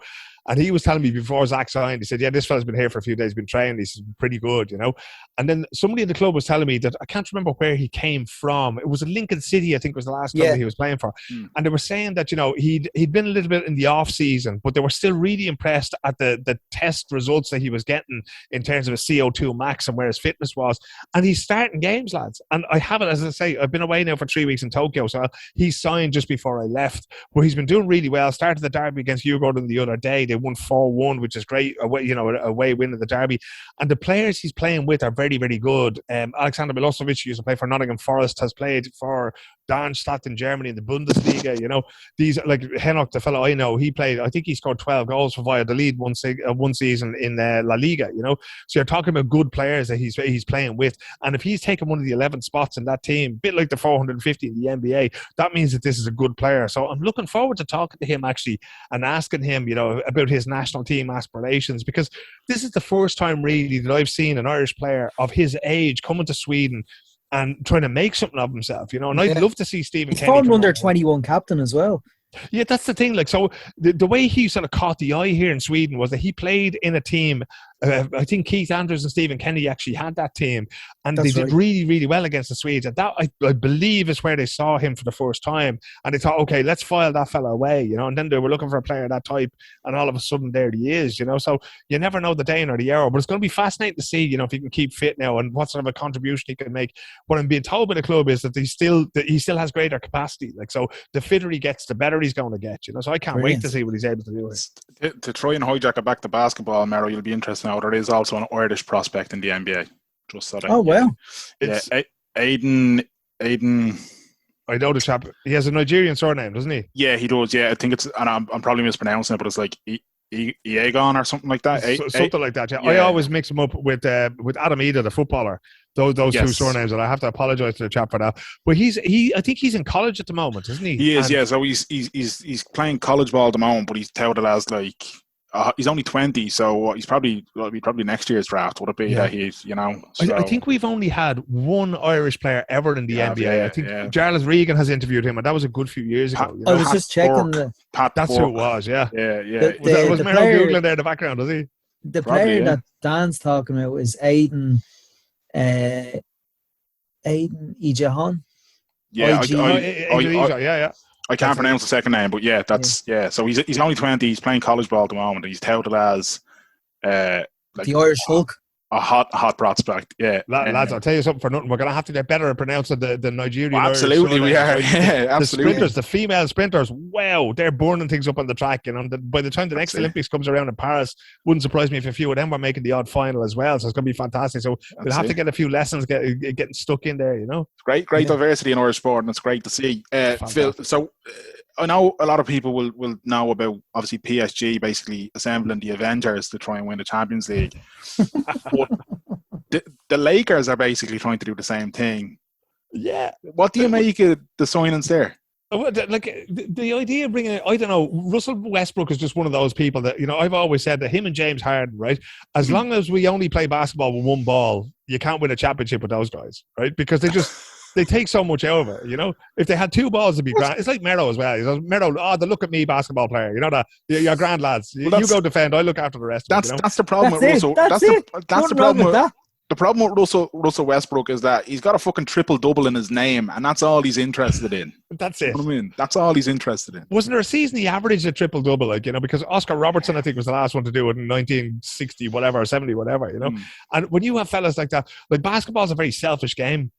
Speaker 3: And he was telling me before Zach signed, he said, yeah, this fella's been here for a few days, been training, he's pretty good, you know. And then somebody in the club was telling me that, I can't remember where he came from. It was in Lincoln City, I think was the last club that he was playing for. And they were saying that, you know, he'd been a little bit in the off season, but they were still really impressed at the test results that he was getting in terms of his CO2 max and where his fitness was. And he's starting games, lads. And I haven't, as I say, I've been away now for 3 weeks in Tokyo, so he signed just before I left. But he's been doing really well. Started the derby against Djurgården the other day. They won 4-1, which is great. Away win of the derby. And the players he's playing with are very, very good. Alexander Milosevic, who used to play for Nottingham Forest, has played for Darmstadt in Germany in the Bundesliga. You know, these, like Henok, the fellow I know, he played, I think he scored 12 goals for Valladolid one season in La Liga, you know. So you're talking about good players that he's playing with. And if he's taken one of the 11 spots in that team, a bit like the 450 in the NBA, that means that this is a good player. So I'm looking forward to talking to him, actually, and asking him, you know, about his national team aspirations, because this is the first time really that I've seen an Irish player of his age coming to Sweden and trying to make something of himself, you know. And I'd love to see Stephen Kenny.
Speaker 2: He's former under 21 captain as well.
Speaker 3: Yeah, that's the thing. Like, so the way he sort of caught the eye here in Sweden was that he played in a team. I think Keith Andrews and Stephen Kenny actually had that team, and they did really, really well against the Swedes. And that, I believe, is where they saw him for the first time, and they thought, okay, let's file that fella away, you know. And then they were looking for a player of that type, and all of a sudden there he is, you know. So you never know the day nor the hour, but it's going to be fascinating to see, you know, if he can keep fit now and what sort of a contribution he can make. What I'm being told by the club is that he still has greater capacity. Like, so the fitter he gets, the better he's going to get, you know. So I can't wait to see what he's able to do.
Speaker 1: To try and hijack it back to basketball, Mero, you'll be interested now. There is also an Irish prospect in the NBA. Just so that.
Speaker 2: Oh, wow.
Speaker 1: Yeah, Aiden.
Speaker 3: I know the chap. He has a Nigerian surname, doesn't he?
Speaker 1: Yeah, he does. Yeah, I think it's, and I'm probably mispronouncing it, but it's like Egon or something like that.
Speaker 3: Something like that. Yeah. I always mix him up with Adam Ida, the footballer. Those two surnames, and I have to apologise to the chap for that. But I think he's in college at the moment, isn't he?
Speaker 1: He is. Yeah. So he's playing college ball at the moment, but he's touted as like he's only 20, so he's probably next year's draft. Would it be that he's, you know? So.
Speaker 3: I think we've only had one Irish player ever in the NBA. I think Charles Regan has interviewed him, and that was a good few years ago.
Speaker 2: I was just checking
Speaker 3: that's who it was. Yeah. Was Mero googling there in the background? Was he?
Speaker 2: The player that Dan's talking about is Aiden Ijahan.
Speaker 1: I can't pronounce the second name, but So he's only 20. He's playing college ball at the moment. He's touted as
Speaker 2: the Irish Hulk.
Speaker 1: A hot prospect,
Speaker 3: lads. I'll tell you something for nothing. We're gonna have to get better at pronouncing the Nigerian.
Speaker 1: Absolutely, we are.
Speaker 3: The sprinters, the female sprinters. Wow, they're burning things up on the track. You know, by the time the next Olympics comes around in Paris, wouldn't surprise me if a few of them were making the odd final as well. So it's gonna be fantastic. So we'll have to get a few lessons getting stuck in there. You know,
Speaker 1: great diversity in Irish sport, and it's great to see. Phil, so. I know a lot of people will know about, obviously, PSG basically assembling the Avengers to try and win the Champions League. But the Lakers are basically trying to do the same thing.
Speaker 3: Yeah.
Speaker 1: What do you make of the signings there?
Speaker 3: Like the idea of bringing, I don't know, Russell Westbrook is just one of those people that, you know, I've always said that him and James Harden, right? As long as we only play basketball with one ball, you can't win a championship with those guys, right? Because they take so much out of it, you know. If they had two balls, it'd be grand. It's like Mero as well. Mero, the look at me basketball player. You know that you're grand lads. You go defend. I look after the rest.
Speaker 1: That's the problem with Russell. That's the problem with that. The problem with Russell Westbrook is that he's got a fucking triple-double in his name, and that's all he's interested in.
Speaker 3: That's it.
Speaker 1: You know what I mean? That's all he's interested in.
Speaker 3: Wasn't there a season he averaged a triple-double, like, you know, because Oscar Robertson, I think, was the last one to do it in 1960, whatever, or 70, whatever, you know? And when you have fellas like that, like, basketball's a very selfish game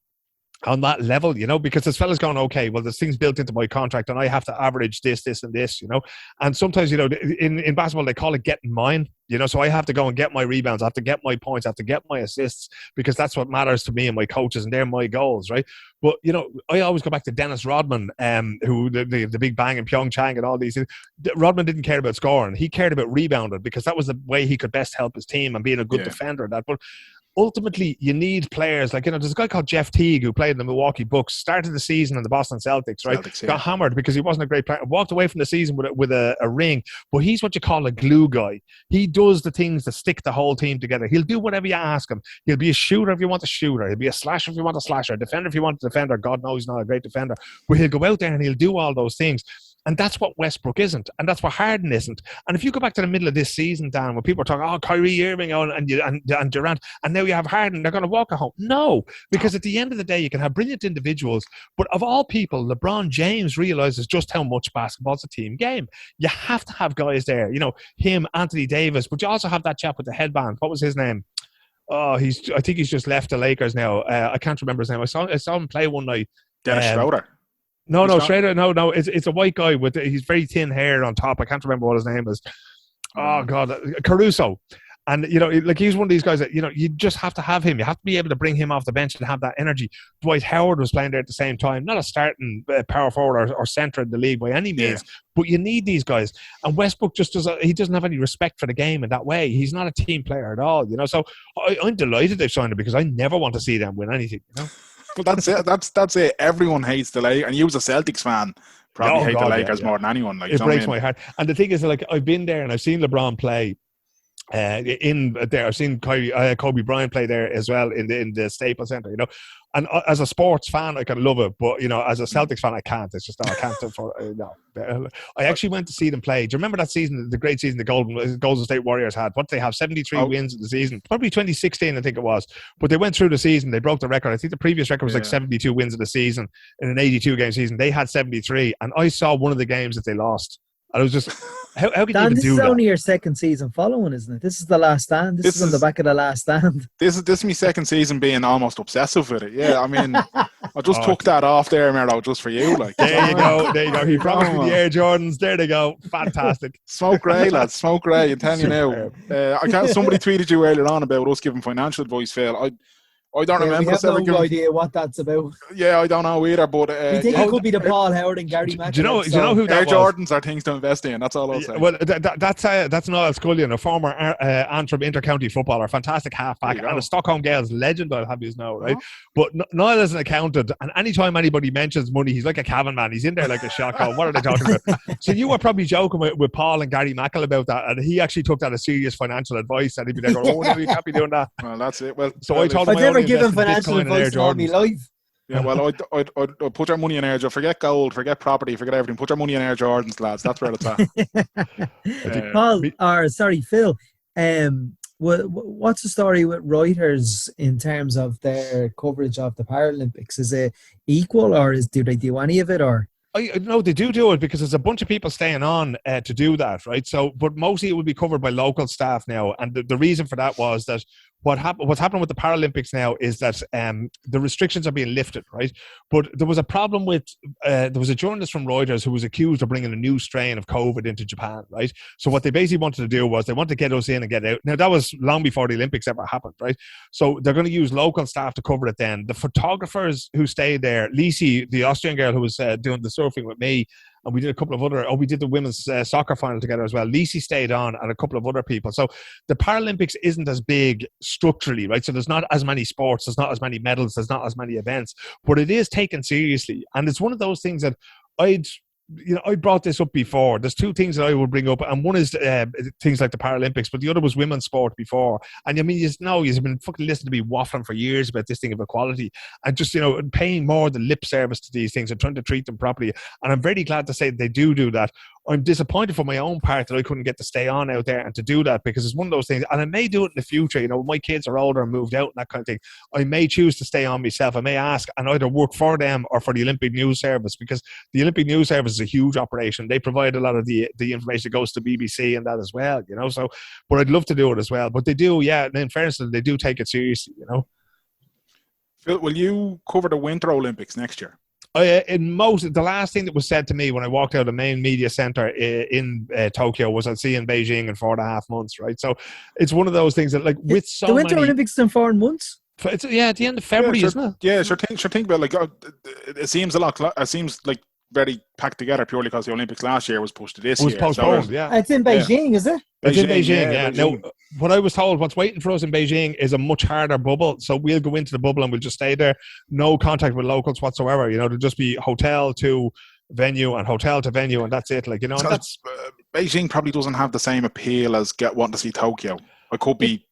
Speaker 3: on that level, you know, because this fella's going, okay, well, there's things built into my contract and I have to average this, and this, you know. And sometimes, you know, in basketball, they call it getting mine, you know, so I have to go and get my rebounds, I have to get my points, I have to get my assists, because that's what matters to me and my coaches, and they're my goals, right? But, you know, I always go back to Dennis Rodman, who the big bang in Pyeongchang and all these things. Rodman didn't care about scoring. He cared about rebounding, because that was the way he could best help his team and being a good defender and that. But ultimately, you need players like, you know, there's a guy called Jeff Teague who played in the Milwaukee Bucks, started the season in the Boston Celtics, right? Got hammered because he wasn't a great player, walked away from the season with a ring, but he's what you call a glue guy. He does the things that stick the whole team together. He'll do whatever you ask him. He'll be a shooter if you want a shooter. He'll be a slasher if you want a slasher, a defender if you want a defender. God knows he's not a great defender, but he'll go out there and he'll do all those things. And that's what Westbrook isn't. And that's what Harden isn't. And if you go back to the middle of this season, Dan, when people are talking, oh, Kyrie Irving and Durant, and now you have Harden, they're going to walk at home. No, because at the end of the day, you can have brilliant individuals, but of all people, LeBron James realizes just how much basketball's a team game. You have to have guys there, you know, him, Anthony Davis, but you also have that chap with the headband. What was his name? Oh, I think he's just left the Lakers now. I can't remember his name. I saw him play one night.
Speaker 1: Dennis Schroeder.
Speaker 3: No, Schrader. No. It's a white guy he's very thin hair on top. I can't remember what his name is. Oh God, Caruso. And, you know, like, he's one of these guys that, you know, you just have to have him. You have to be able to bring him off the bench and have that energy. Dwight Howard was playing there at the same time. Not a starting power forward or centre in the league by any means, but you need these guys. And Westbrook just doesn't have any respect for the game in that way. He's not a team player at all, you know. So I'm delighted they've signed him, because I never want to see them win anything, you know.
Speaker 1: Well, that's it. That's it. Everyone hates the Lakers, and you as a Celtics fan probably hate the Lakers more than anyone. Like,
Speaker 3: it breaks my heart. And the thing is, like, I've been there and I've seen LeBron play in there. I've seen Kobe Bryant play there as well in the Staples Center, you know. And as a sports fan, I can love it, but, you know, as a Celtics fan, I can't. It's just, no, I can't. No. I actually went to see them play. Do you remember that season, the great season the Golden State Warriors had? What did they have? 73 wins in the season. Probably 2016, I think it was. But they went through the season. They broke the record. I think the previous record was like 72 wins in the season in an 82-game season. They had 73, and I saw one of the games that they lost. And I was just, how could Dan, you even do that?
Speaker 2: This is only your second season following, isn't it? This is the last stand. This is on the back of the last stand.
Speaker 1: This is my second season being almost obsessive with it. Yeah, I mean, I just took that off there, Mero, just for you. Like,
Speaker 3: there you go. He promised me the Air Jordans. There they go. Fantastic.
Speaker 1: Smoke grey, lads. Smoke grey. I'm telling you now. Somebody tweeted you earlier on about us giving financial advice, Phil. I don't remember
Speaker 2: we have
Speaker 1: us ever
Speaker 2: no
Speaker 1: giving.
Speaker 2: idea what that's about.
Speaker 1: Yeah, I don't know either. But
Speaker 2: We think it could be the Paul Howard and Gary Mackey.
Speaker 3: Do you know who
Speaker 1: Air
Speaker 3: that was?
Speaker 1: Jordans are things to invest in. That's all I'll say.
Speaker 3: Well, that's Niall Scullion, a former Antrim inter-county footballer, fantastic halfback, and a Stockholm Girls legend, I'll have you know, right? But Niall is an accountant, and anytime anybody mentions money, he's like a cabin man. He's in there like a shotgun. What are they talking about? So you were probably joking with Paul and Gary Mackey about that, and he actually took that as serious financial advice, and he'd be there going, "Oh no, you can't be doing that."
Speaker 1: Well, that's it. Well,
Speaker 3: so I told him
Speaker 2: I've never given financial advice in all my life.
Speaker 1: Yeah, well, I'd put your money in Air Jordans. Forget gold, forget property, forget everything. Put your money in Air Jordans, lads. That's where it's at.
Speaker 2: Phil. What's the story with Reuters in terms of their coverage of the Paralympics? Is it equal, or do they do any of it, or?
Speaker 3: No, they do it because there's a bunch of people staying on to do that, right? So, but mostly it would be covered by local staff now, and the reason for that was that what's happening with the Paralympics now is that the restrictions are being lifted, right? But there was a problem with there was a journalist from Reuters who was accused of bringing a new strain of COVID into Japan, right? So what they basically wanted to do was they wanted to get us in and get out. Now that was long before the Olympics ever happened, right? So they're going to use local staff to cover it. Then the photographers who stayed there, Lisi, the Austrian girl who was doing the surfing with me, and we did a couple of other, we did the women's soccer final together as well. Lisi stayed on, and a couple of other people. So the Paralympics isn't as big structurally, right? So there's not as many sports, there's not as many medals, there's not as many events, but it is taken seriously. And it's one of those things that I brought this up before. There's two things that I would bring up, and one is things like the Paralympics, but the other was women's sport before. And I mean, you've been fucking listening to me waffling for years about this thing of equality, and just paying more than lip service to these things and trying to treat them properly. And I'm very glad to say that they do that. I'm disappointed for my own part that I couldn't get to stay on out there and to do that, because it's one of those things, and I may do it in the future, when my kids are older and moved out and that kind of thing. I may choose to stay on myself. I may ask and either work for them or for the Olympic News Service, because the Olympic News Service is a huge operation. They provide a lot of the information that goes to BBC and that as well, so, but I'd love to do it as well. But they do, and in fairness, they do take it seriously,
Speaker 1: Phil, will you cover the Winter Olympics next year?
Speaker 3: The last thing that was said to me when I walked out of the main media center in Tokyo was I'd see you in Beijing in 4.5 months, right? So it's one of those things that, like, with so many...
Speaker 2: The Winter Olympics in 4 months?
Speaker 3: It's, at the end of February, isn't it?
Speaker 1: Yeah, think about, like, it seems like very packed together purely because the Olympics last year was pushed to this year.
Speaker 3: It was postponed,
Speaker 1: so
Speaker 2: It's in Beijing, is it?
Speaker 3: It's in Beijing,
Speaker 1: yeah.
Speaker 3: Now, what I was told, what's waiting for us in Beijing is a much harder bubble. So we'll go into the bubble and we'll just stay there. No contact with locals whatsoever. It'll just be hotel to venue and hotel to venue, and that's it. Like, and that's
Speaker 1: Beijing probably doesn't have the same appeal as wanting to see Tokyo. It could be.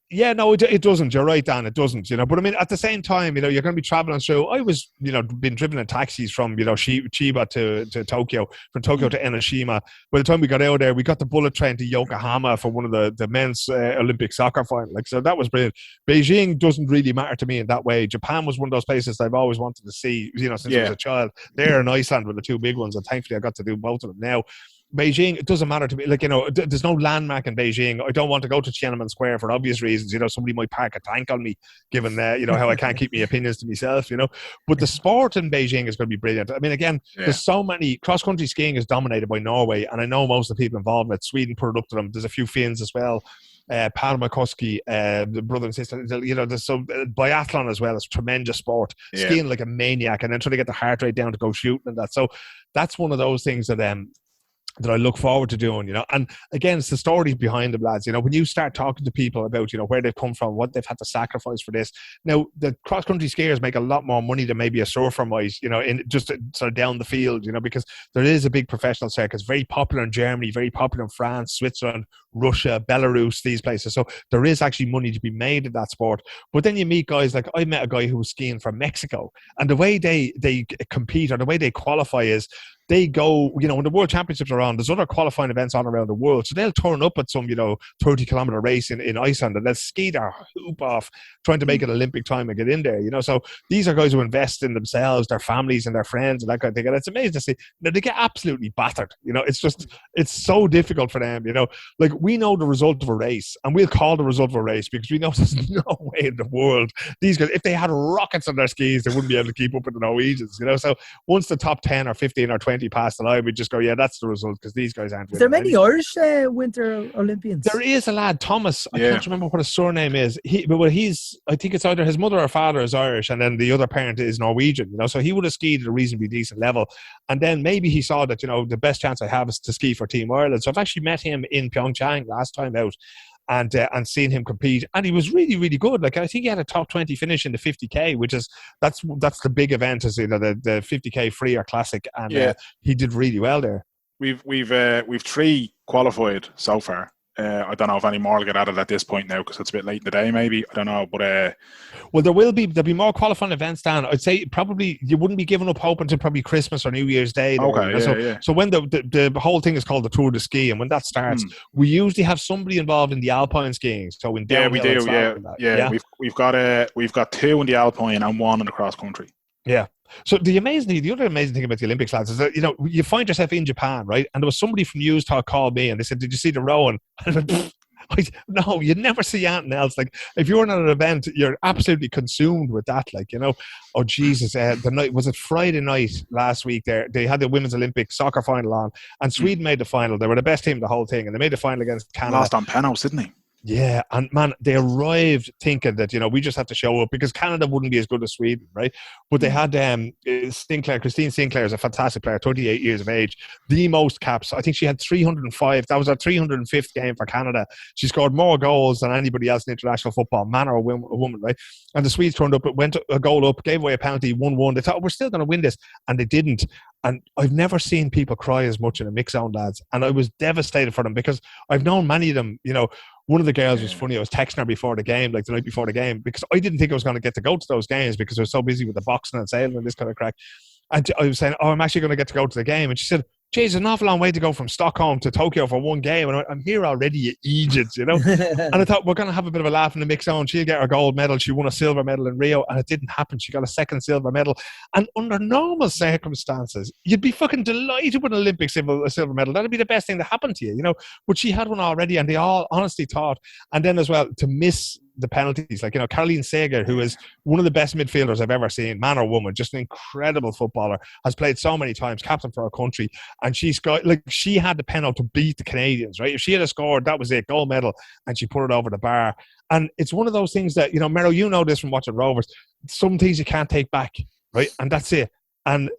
Speaker 3: Yeah, no, it doesn't. You're right, Dan. It doesn't, But I mean, at the same time, you're going to be traveling through. I was, been driven in taxis from, Chiba to Tokyo, from Tokyo to Enoshima. By the time we got out there, we got the bullet train to Yokohama for one of the men's Olympic soccer final. Like, so that was brilliant. Beijing doesn't really matter to me in that way. Japan was one of those places that I've always wanted to see, since I was a child. There and Iceland were the two big ones, and thankfully I got to do both of them now. Beijing, it doesn't matter to me. Like, there's no landmark in Beijing. I don't want to go to Tiananmen Square for obvious reasons. Somebody might park a tank on me, given how I can't keep my opinions to myself. But the sport in Beijing is going to be brilliant. I mean, again, there's so many. Cross country skiing is dominated by Norway, and I know most of the people involved in it. Sweden put it up to them. There's a few Finns as well. Palma Koski, the brother and sister. There's some biathlon as well. It's tremendous sport. Skiing like a maniac, and then trying to get the heart rate down to go shooting and that. So that's one of those things that I look forward to doing, and again, it's the stories behind them, lads. When you start talking to people about, where they've come from, what they've had to sacrifice for this. Now, the cross-country skiers make a lot more money than maybe a surfer might, in just sort of down the field, because there is a big professional circuit. It's very popular in Germany, very popular in France, Switzerland, Russia, Belarus, these places. So there is actually money to be made in that sport. But then you meet guys like, I met a guy who was skiing from Mexico, and the way they compete, or the way they qualify, is they go, when the World Championships are on, there's other qualifying events on around the world. So they'll turn up at some, 30-kilometer race in Iceland, and they'll ski their hoop off trying to make it Olympic time and get in there, So these are guys who invest in themselves, their families and their friends and that kind of thing. And it's amazing to see. Now, they get absolutely battered. It's so difficult for them, Like, we know the result of a race, and we'll call the result of a race because we know there's no way in the world these guys, if they had rockets on their skis, they wouldn't be able to keep up with the Norwegians, So once the top 10 or 15 or 20 20 past the line, we'd just go, yeah, that's the result because these guys aren't
Speaker 2: Is there
Speaker 3: winning
Speaker 2: many Irish Winter Olympians?
Speaker 3: There is a lad, Thomas. I
Speaker 1: Yeah.
Speaker 3: can't remember what his surname is. I think it's either his mother or father is Irish, and then the other parent is Norwegian. So he would have skied at a reasonably decent level. And then maybe he saw that, the best chance I have is to ski for Team Ireland. So I've actually met him in Pyeongchang last time out, and seen him compete, and he was really, really good. Like, I think he had a top 20 finish in the 50k, which is that's the big event, is the 50k free or classic, and he did really well there.
Speaker 1: We've 3 qualified so far. I don't know if any more will get added at this point now because it's a bit late in the day, maybe. I don't know, but
Speaker 3: well, there'll be more qualifying events, Dan. I'd say probably you wouldn't be giving up hope until probably Christmas or New Year's Day. There,
Speaker 1: okay,
Speaker 3: So when the whole thing is called the Tour de Ski, and when that starts, we usually have somebody involved in the alpine skiing. So in downhill,
Speaker 1: we do. We've got 2 in the alpine and 1 in the cross country.
Speaker 3: Yeah. So the other amazing thing about the Olympics, lads, is that you find yourself in Japan, right? And there was somebody from News Talk called me, and they said, "Did you see the rowing?" I went, no, you never see anything else. Like, if you're at an event, you're absolutely consumed with that. Like, oh Jesus! The night was it Friday night last week? There they had the Women's Olympic soccer final on, and Sweden made the final. They were the best team of the whole thing, and they made the final against Canada.
Speaker 1: Lost on penalties, didn't they?
Speaker 3: Yeah, and man, they arrived thinking that we just have to show up because Canada wouldn't be as good as Sweden, right? But they had Christine Sinclair is a fantastic player, 38 years of age, the most caps. I think she had 305. That was her 305th game for Canada. She scored more goals than anybody else in international football, man or a woman, right? And the Swedes turned up, went a goal up, gave away a penalty, 1-1. They thought, we're still going to win this, and they didn't. And I've never seen people cry as much in a mix zone, lads. And I was devastated for them because I've known many of them. One of the girls was funny. I was texting her before the game, like the night before the game, because I didn't think I was going to get to go to those games because I was so busy with the boxing and sailing and this kind of crack. And I was saying, I'm actually going to get to go to the game. And she said, geez, an awful long way to go from Stockholm to Tokyo for one game. And I'm here already, you Egypt, And I thought, we're going to have a bit of a laugh in the mix zone. She'll get her gold medal. She won a silver medal in Rio, and it didn't happen. She got a second silver medal. And under normal circumstances, you'd be fucking delighted with an Olympic silver medal. That'd be the best thing that happened to you, But she had one already, and they all honestly thought. And then as well, to miss the penalties, like Caroline Seger, who is one of the best midfielders I've ever seen, man or woman, just an incredible footballer, has played so many times, captain for her country, and she had the penalty to beat the Canadians, right? If she had scored, that was it, gold medal, and she put it over the bar. And it's one of those things that Mero, this from watching Rovers, some things you can't take back, right? And that's it. And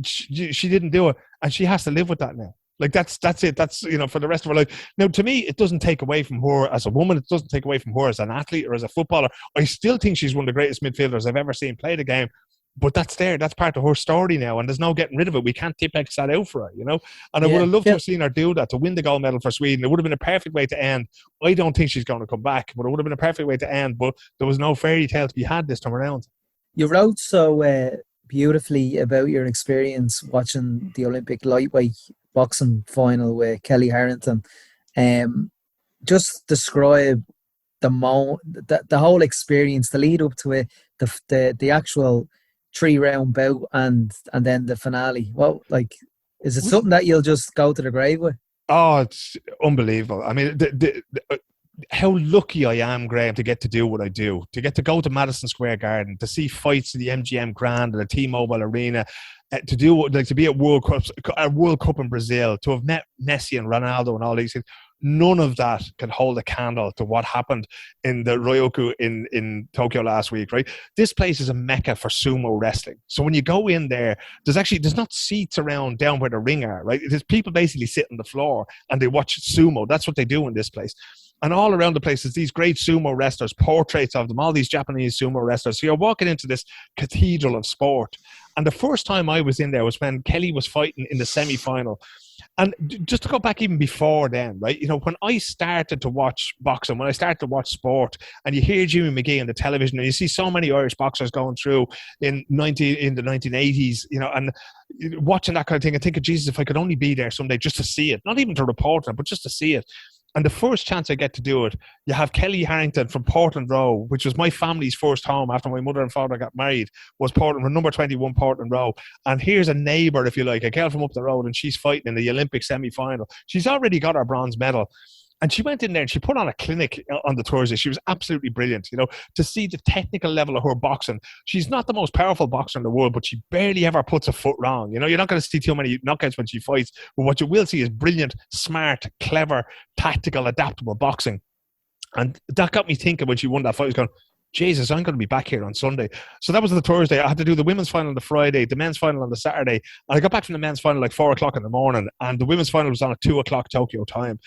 Speaker 3: she didn't do it, and she has to live with that now. Like, that's it. That's, for the rest of her life. Now, to me, it doesn't take away from her as a woman. It doesn't take away from her as an athlete or as a footballer. I still think she's one of the greatest midfielders I've ever seen play the game. But that's there. That's part of her story now, and there's no getting rid of it. We can't Tipp-Ex that out for her, And I would have loved to have seen her do that, to win the gold medal for Sweden. It would have been a perfect way to end. I don't think she's going to come back, but it would have been a perfect way to end. But there was no fairy tale to be had this time around.
Speaker 2: You wrote so beautifully about your experience watching the Olympic lightweight boxing final with Kelly Harrington. Just describe the whole experience, the lead up to it, the actual 3-round bout, and then the finale. Well, is it something that you'll just go to the grave with?
Speaker 3: Oh, it's unbelievable. I mean, how lucky I am, Graham, to get to do what I do, to get to go to Madison Square Garden, to see fights in the MGM Grand and the T-Mobile Arena, to be at World Cup in Brazil, to have met Messi and Ronaldo and all these things. None of that can hold a candle to what happened in the Ryoku in Tokyo last week, right? This place is a mecca for sumo wrestling. So when you go in there, there's not seats around down where the ring are, right? There's people basically sit on the floor and they watch sumo. That's what they do in this place. And all around the place is these great sumo wrestlers, portraits of them, all these Japanese sumo wrestlers. So you're walking into this cathedral of sport. And the first time I was in there was when Kelly was fighting in the semi-final. And just to go back even before then, right? When I started to watch boxing, when I started to watch sport, and you hear Jimmy McGee on the television, and you see so many Irish boxers going through in the 1980s, and watching that kind of thing, and thinking, Jesus, if I could only be there someday just to see it, not even to report it, but just to see it. And the first chance I get to do it, you have Kelly Harrington from Portland Row, which was my family's first home after my mother and father got married, was Portland, number 21 Portland Row. And here's a neighbour, if you like, a girl from up the road, and she's fighting in the Olympic semi-final. She's already got her bronze medal. And she went in there and she put on a clinic on the Thursday. She was absolutely brilliant, you know, to see the technical level of her boxing. She's not the most powerful boxer in the world, but she barely ever puts a foot wrong. You know, you're not going to see too many knockouts when she fights, but what you will see is brilliant, smart, clever, tactical, adaptable boxing. And that got me thinking when she won that fight. I was going, Jesus, I'm going to be back here on Sunday. So that was the Thursday. I had to do the women's final on the Friday, the men's final on the Saturday. And I got back from the men's final like 4 o'clock in the morning. And the women's final was on at 2 o'clock Tokyo time.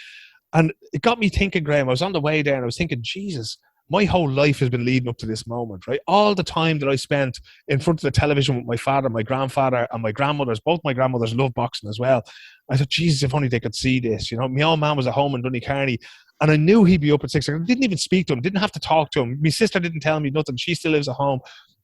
Speaker 3: And it got me thinking, Graham, I was on the way there and I was thinking, Jesus, my whole life has been leading up to this moment, right? All the time that I spent in front of the television with my father, my grandfather, and my grandmothers, both my grandmothers love boxing as well. I thought, Jesus, if only they could see this. You know, my old man was at home in Dooneycarney, and I knew he'd be up at 6 o'clock. I didn't even speak to him, didn't have to talk to him. My sister didn't tell me nothing. She still lives at home.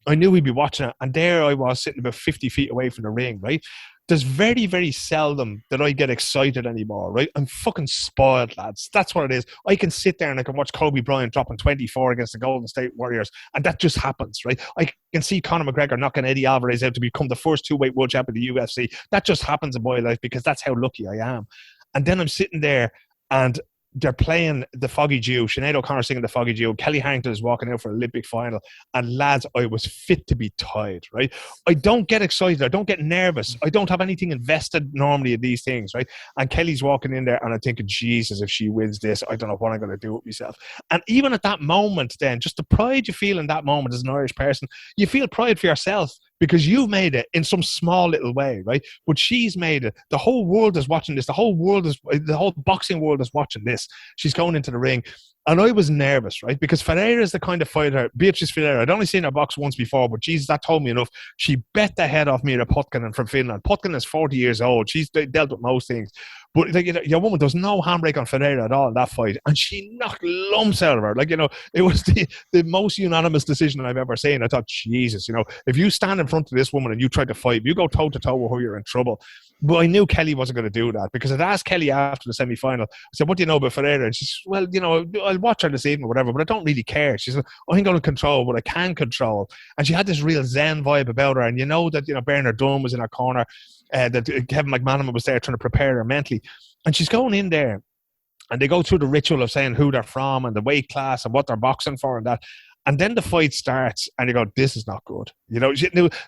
Speaker 3: I knew he'd be watching it. And there I was sitting about 50 feet away from the ring, right? There's very, very seldom that I get excited anymore, right? I'm fucking spoiled, lads. That's what it is. I can sit there and I can watch Kobe Bryant dropping 24 against the Golden State Warriors, and that just happens, right? I can see Conor McGregor knocking Eddie Alvarez out to become the first two-weight world champion of the UFC. That just happens in my life because that's how lucky I am. And then I'm sitting there and they're playing the Foggy Dew. Sinead O'Connor singing the Foggy Dew. Kelly Harrington is walking out for an Olympic final. And lads, I was fit to be tied, right? I don't get excited. I don't get nervous. I don't have anything invested normally in these things, right? And Kelly's walking in there and I'm thinking, Jesus, if she wins this, I don't know what I'm going to do with myself. And even at that moment then, just the pride you feel in that moment as an Irish person, you feel pride for yourself because you've made it in some small little way, right? But she's made it. The whole world is watching this. The whole boxing world is watching this. She's going into the ring. And I was nervous, right? Because Ferreira is the kind of fighter, Beatrice Ferreira, I'd only seen her box once before, but Jesus, that told me enough. She bet the head off Mira Putkinen from Finland. Putkinen is 40 years old. She's dealt with most things. But like, you know, your woman, there was no handbrake on Ferreira at all in that fight. And she knocked lumps out of her. Like, you know, it was the most unanimous decision I've ever seen. I thought, Jesus, you know, if you stand in front of this woman and you try to fight, you go toe-to-toe with her, you're in trouble. But I knew Kelly wasn't going to do that because I'd asked Kelly after the semi-final, I said, what do you know about Ferreira? And she said, well, you know, I'll watch her this evening or whatever, but I don't really care. She said, I'm going to control what I can control. And she had this real zen vibe about her. And you know that, you know, Bernard Dunn was in her corner, that Kevin McManaman was there trying to prepare her mentally. And she's going in there and they go through the ritual of saying who they're from and the weight class and what they're boxing for and that. And then the fight starts and you go, this is not good. You know,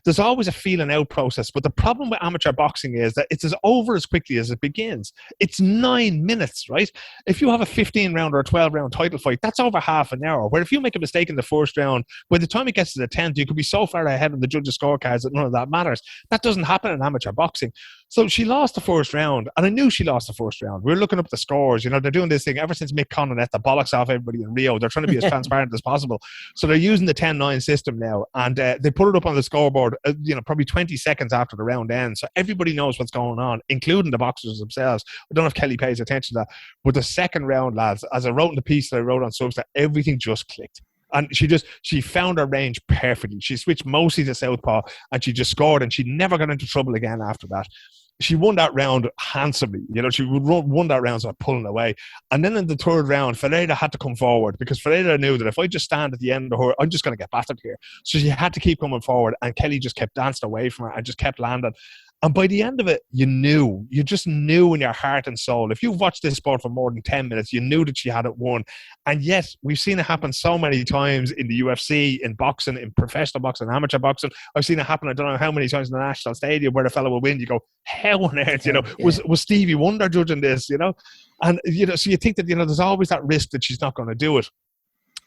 Speaker 3: there's always a feeling out process. But the problem with amateur boxing is that it's over as quickly as it begins. It's 9 minutes, right? If you have a 15-round or a 12-round title fight, that's over half an hour. Where if you make a mistake in the first round, by the time it gets to the 10th, you could be so far ahead of the judges' scorecards that none of that matters. That doesn't happen in amateur boxing. So she lost the first round, and I knew she lost the first round. We were looking up the scores. You know, they're doing this thing ever since Mick Connon let the bollocks off everybody in Rio. They're trying to be as transparent as possible. So they're using the 10-9 system now, and they put it up on the scoreboard, you know, probably 20 seconds after the round ends. So everybody knows what's going on, including the boxers themselves. I don't know if Kelly pays attention to that. But the second round, lads, as I wrote in the piece that I wrote on Substack, everything just clicked. And she found her range perfectly. She switched mostly to southpaw and she just scored and she never got into trouble again after that. She won that round handsomely. You know, she won that round, so pulling away. And then in the third round, Ferreira had to come forward because Ferreira knew that if I just stand at the end of her, I'm just going to get battered here. So she had to keep coming forward and Kelly just kept dancing away from her and just kept landing. And by the end of it, you just knew in your heart and soul. If you've watched this sport for more than 10 minutes, you knew that she had it won. And yet, we've seen it happen so many times in the UFC, in boxing, in professional boxing, amateur boxing. I've seen it happen, I don't know how many times in the National Stadium where the fellow will win. You go, how on earth, you know, was Stevie Wonder judging this, you know? And, you know, so you think that, you know, there's always that risk that she's not going to do it.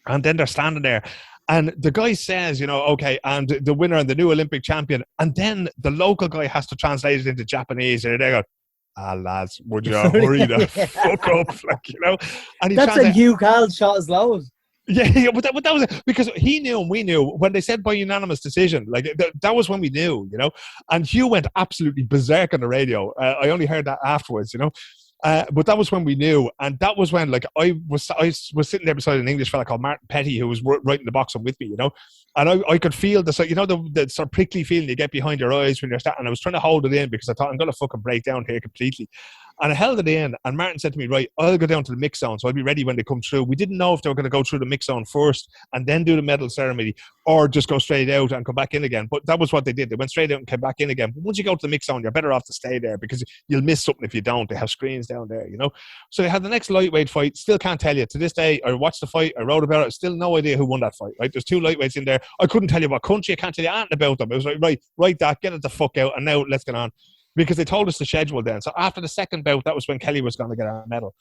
Speaker 3: And then they're standing there. And the guy says, you know, okay, and the winner and the new Olympic champion. And then the local guy has to translate it into Japanese. And they go, lads, would you hurry the fuck up? Like, you know? And
Speaker 2: that's a Hugh Cal shot as low.
Speaker 3: Yeah, but that was it. Because he knew and we knew when they said by unanimous decision, like that was when we knew, you know. And Hugh went absolutely berserk on the radio. I only heard that afterwards, you know. But that was when we knew, and that was when, like, I was sitting there beside an English fella called Martin Petty who was writing the boxing with me, you know, and I could feel the, you know, the sort of prickly feeling you get behind your eyes when you're starting. And I was trying to hold it in because I thought I'm going to fucking break down here completely. And I held it in, and Martin said to me, right, I'll go down to the mix zone, so I'll be ready when they come through. We didn't know if they were going to go through the mix zone first and then do the medal ceremony, or just go straight out and come back in again. But that was what they did. They went straight out and came back in again. But once you go to the mix zone, you're better off to stay there, because you'll miss something if you don't. They have screens down there, you know. So they had the next lightweight fight. Still can't tell you. To this day, I watched the fight, I wrote about it, still no idea who won that fight, right? There's 2 lightweights in there. I couldn't tell you what country, I can't tell you anything about them. It was like, right, write that, get it the fuck out, and now let's get on. Because they told us the schedule then. So after the second bout, that was when Kelly was going to get a medal.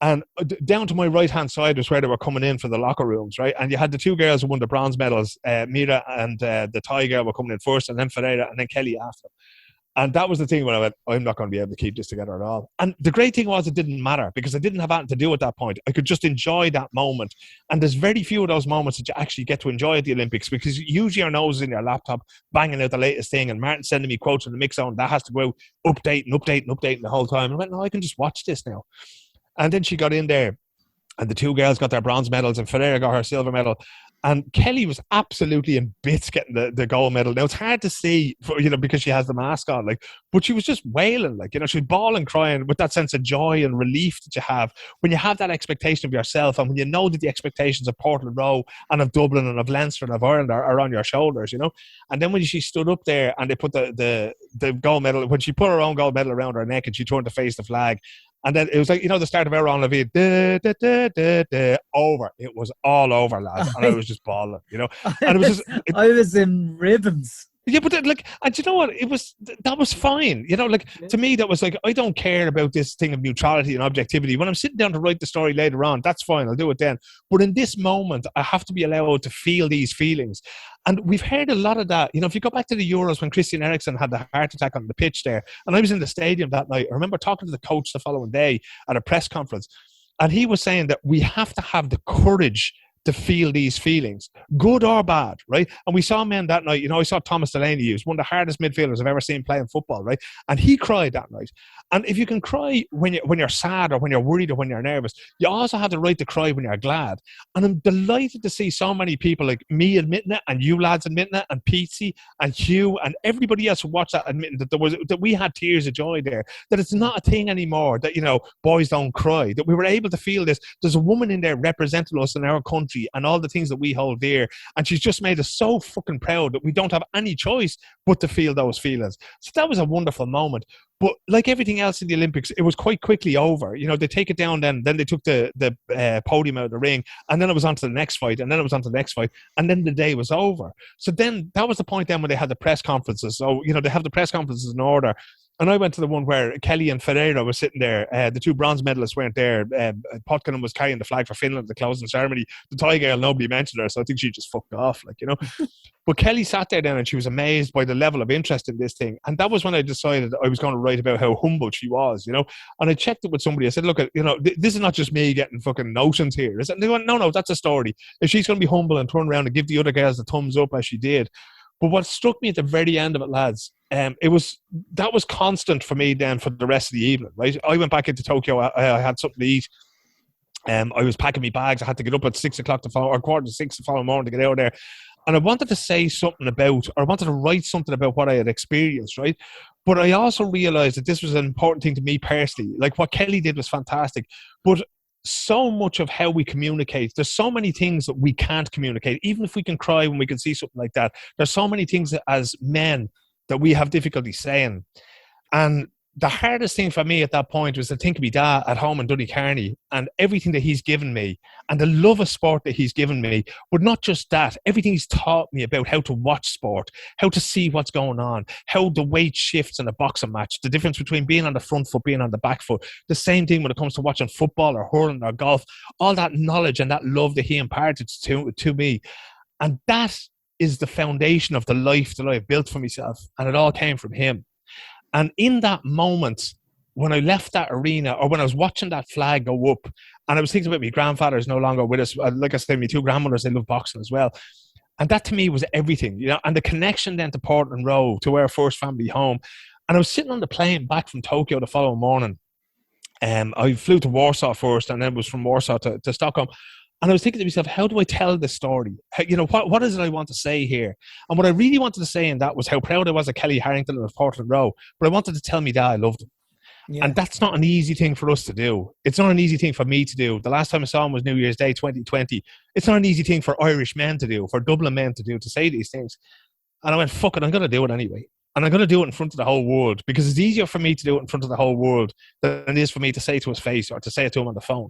Speaker 3: And down to my right-hand side was where they were coming in for the locker rooms, right? And you had the 2 girls who won the bronze medals, Mira and the Thai girl were coming in first, and then Ferreira, and then Kelly after. And that was the thing when I went, I'm not going to be able to keep this together at all. And the great thing was it didn't matter, because I didn't have anything to do at that point. I could just enjoy that moment. And there's very few of those moments that you actually get to enjoy at the Olympics, because usually your nose is in your laptop, banging out the latest thing, and Martin sending me quotes in the mix zone. That has to go out, updating the whole time. And I went, no, I can just watch this now. And then she got in there, and the 2 girls got their bronze medals, and Ferreira got her silver medal. And Kelly was absolutely in bits getting the gold medal. Now, it's hard to see, you know, because she has the mask on, like, but she was just wailing, like, you know, she was bawling, crying with that sense of joy and relief that you have when you have that expectation of yourself, and when you know that the expectations of Portland Row and of Dublin and of Leinster and of Ireland are on your shoulders, you know. And then when she stood up there and they put the gold medal, when she put her own gold medal around her neck and she turned to face the flag, and then it was like, you know, the start of Aaron Levine, over. It was all over, lads. And I was just bawling, you know. And it was just,
Speaker 2: I was in ribbons.
Speaker 3: Yeah, but like, and you know what? That was fine. You know, like, to me, that was like, I don't care about this thing of neutrality and objectivity. When I'm sitting down to write the story later on, that's fine. I'll do it then. But in this moment, I have to be allowed to feel these feelings. And we've heard a lot of that. You know, if you go back to the Euros when Christian Eriksen had the heart attack on the pitch there, and I was in the stadium that night, I remember talking to the coach the following day at a press conference, and he was saying that we have to have the courage to feel these feelings, good or bad, right? And we saw men that night, you know, I saw Thomas Delaney, he was one of the hardest midfielders I've ever seen playing football, right? And he cried that night. And if you can cry when you're sad or when you're worried or when you're nervous, you also have the right to cry when you're glad. And I'm delighted to see so many people like me admitting it, and you lads admitting it, and Petey and Hugh and everybody else who watched that admitting that we had tears of joy there, that it's not a thing anymore, that, you know, boys don't cry, that we were able to feel this. There's a woman in there representing us in our country and all the things that we hold dear, and she's just made us so fucking proud that we don't have any choice but to feel those feelings. So that was a wonderful moment. But like everything else in the Olympics, it was quite quickly over. You know, they take it down, then they took the podium out of the ring, and then it was on to the next fight, and then it was on to the next fight, and then the day was over. So then that was the point then when they had the press conferences. So, you know, they have the press conferences in order. And I went to the one where Kelly and Ferreira were sitting there. The 2 bronze medalists weren't there. Potkanen was carrying the flag for Finland at the closing ceremony. The Thai girl, nobody mentioned her, so I think she just fucked off, like, you know. But Kelly sat there then, and she was amazed by the level of interest in this thing. And that was when I decided I was going to write about how humble she was, you know. And I checked it with somebody. I said, look, you know, this is not just me getting fucking notions here. And they went, no, that's a story. If she's going to be humble and turn around and give the other girls the thumbs up as she did. But what struck me at the very end of it, lads, that was constant for me then for the rest of the evening, right? I went back into Tokyo. I had something to eat. I was packing my bags. I had to get up at 6 o'clock or 5:45 the following morning to get out of there. And I wanted to say something about, or I wanted to write something about what I had experienced, right? But I also realized that this was an important thing to me personally. Like, what Kelly did was fantastic. But so much of how we communicate, there's so many things that we can't communicate. Even if we can cry when we can see something like that, there's so many things as men that we have difficulty saying. And the hardest thing for me at that point was to think of my dad at home in Dooneycarney and everything that he's given me and the love of sport that he's given me. But not just that, everything he's taught me about how to watch sport, how to see what's going on, how the weight shifts in a boxing match, the difference between being on the front foot, being on the back foot, the same thing when it comes to watching football or hurling or golf, all that knowledge and that love that he imparted to me. And that is the foundation of the life that I've built for myself. And it all came from him. And in that moment, when I left that arena, or when I was watching that flag go up, and I was thinking about my grandfather is no longer with us. Like I said, my 2 grandmothers, they love boxing as well. And that to me was everything, you know, and the connection then to Portland Row, to our first family home. And I was sitting on the plane back from Tokyo the following morning. I flew to Warsaw first, and then was from Warsaw to Stockholm. And I was thinking to myself, how do I tell this story? You know, what is it I want to say here? And what I really wanted to say in that was how proud I was of Kelly Harrington and of Portland Row. But I wanted to tell me that I loved him.
Speaker 2: Yeah.
Speaker 3: And that's not an easy thing for us to do. It's not an easy thing for me to do. The last time I saw him was New Year's Day 2020. It's not an easy thing for Irish men to do, for Dublin men to do, to say these things. And I went, fuck it, I'm going to do it anyway. And I'm going to do it in front of the whole world, because it's easier for me to do it in front of the whole world than it is for me to say to his face or to say it to him on the phone.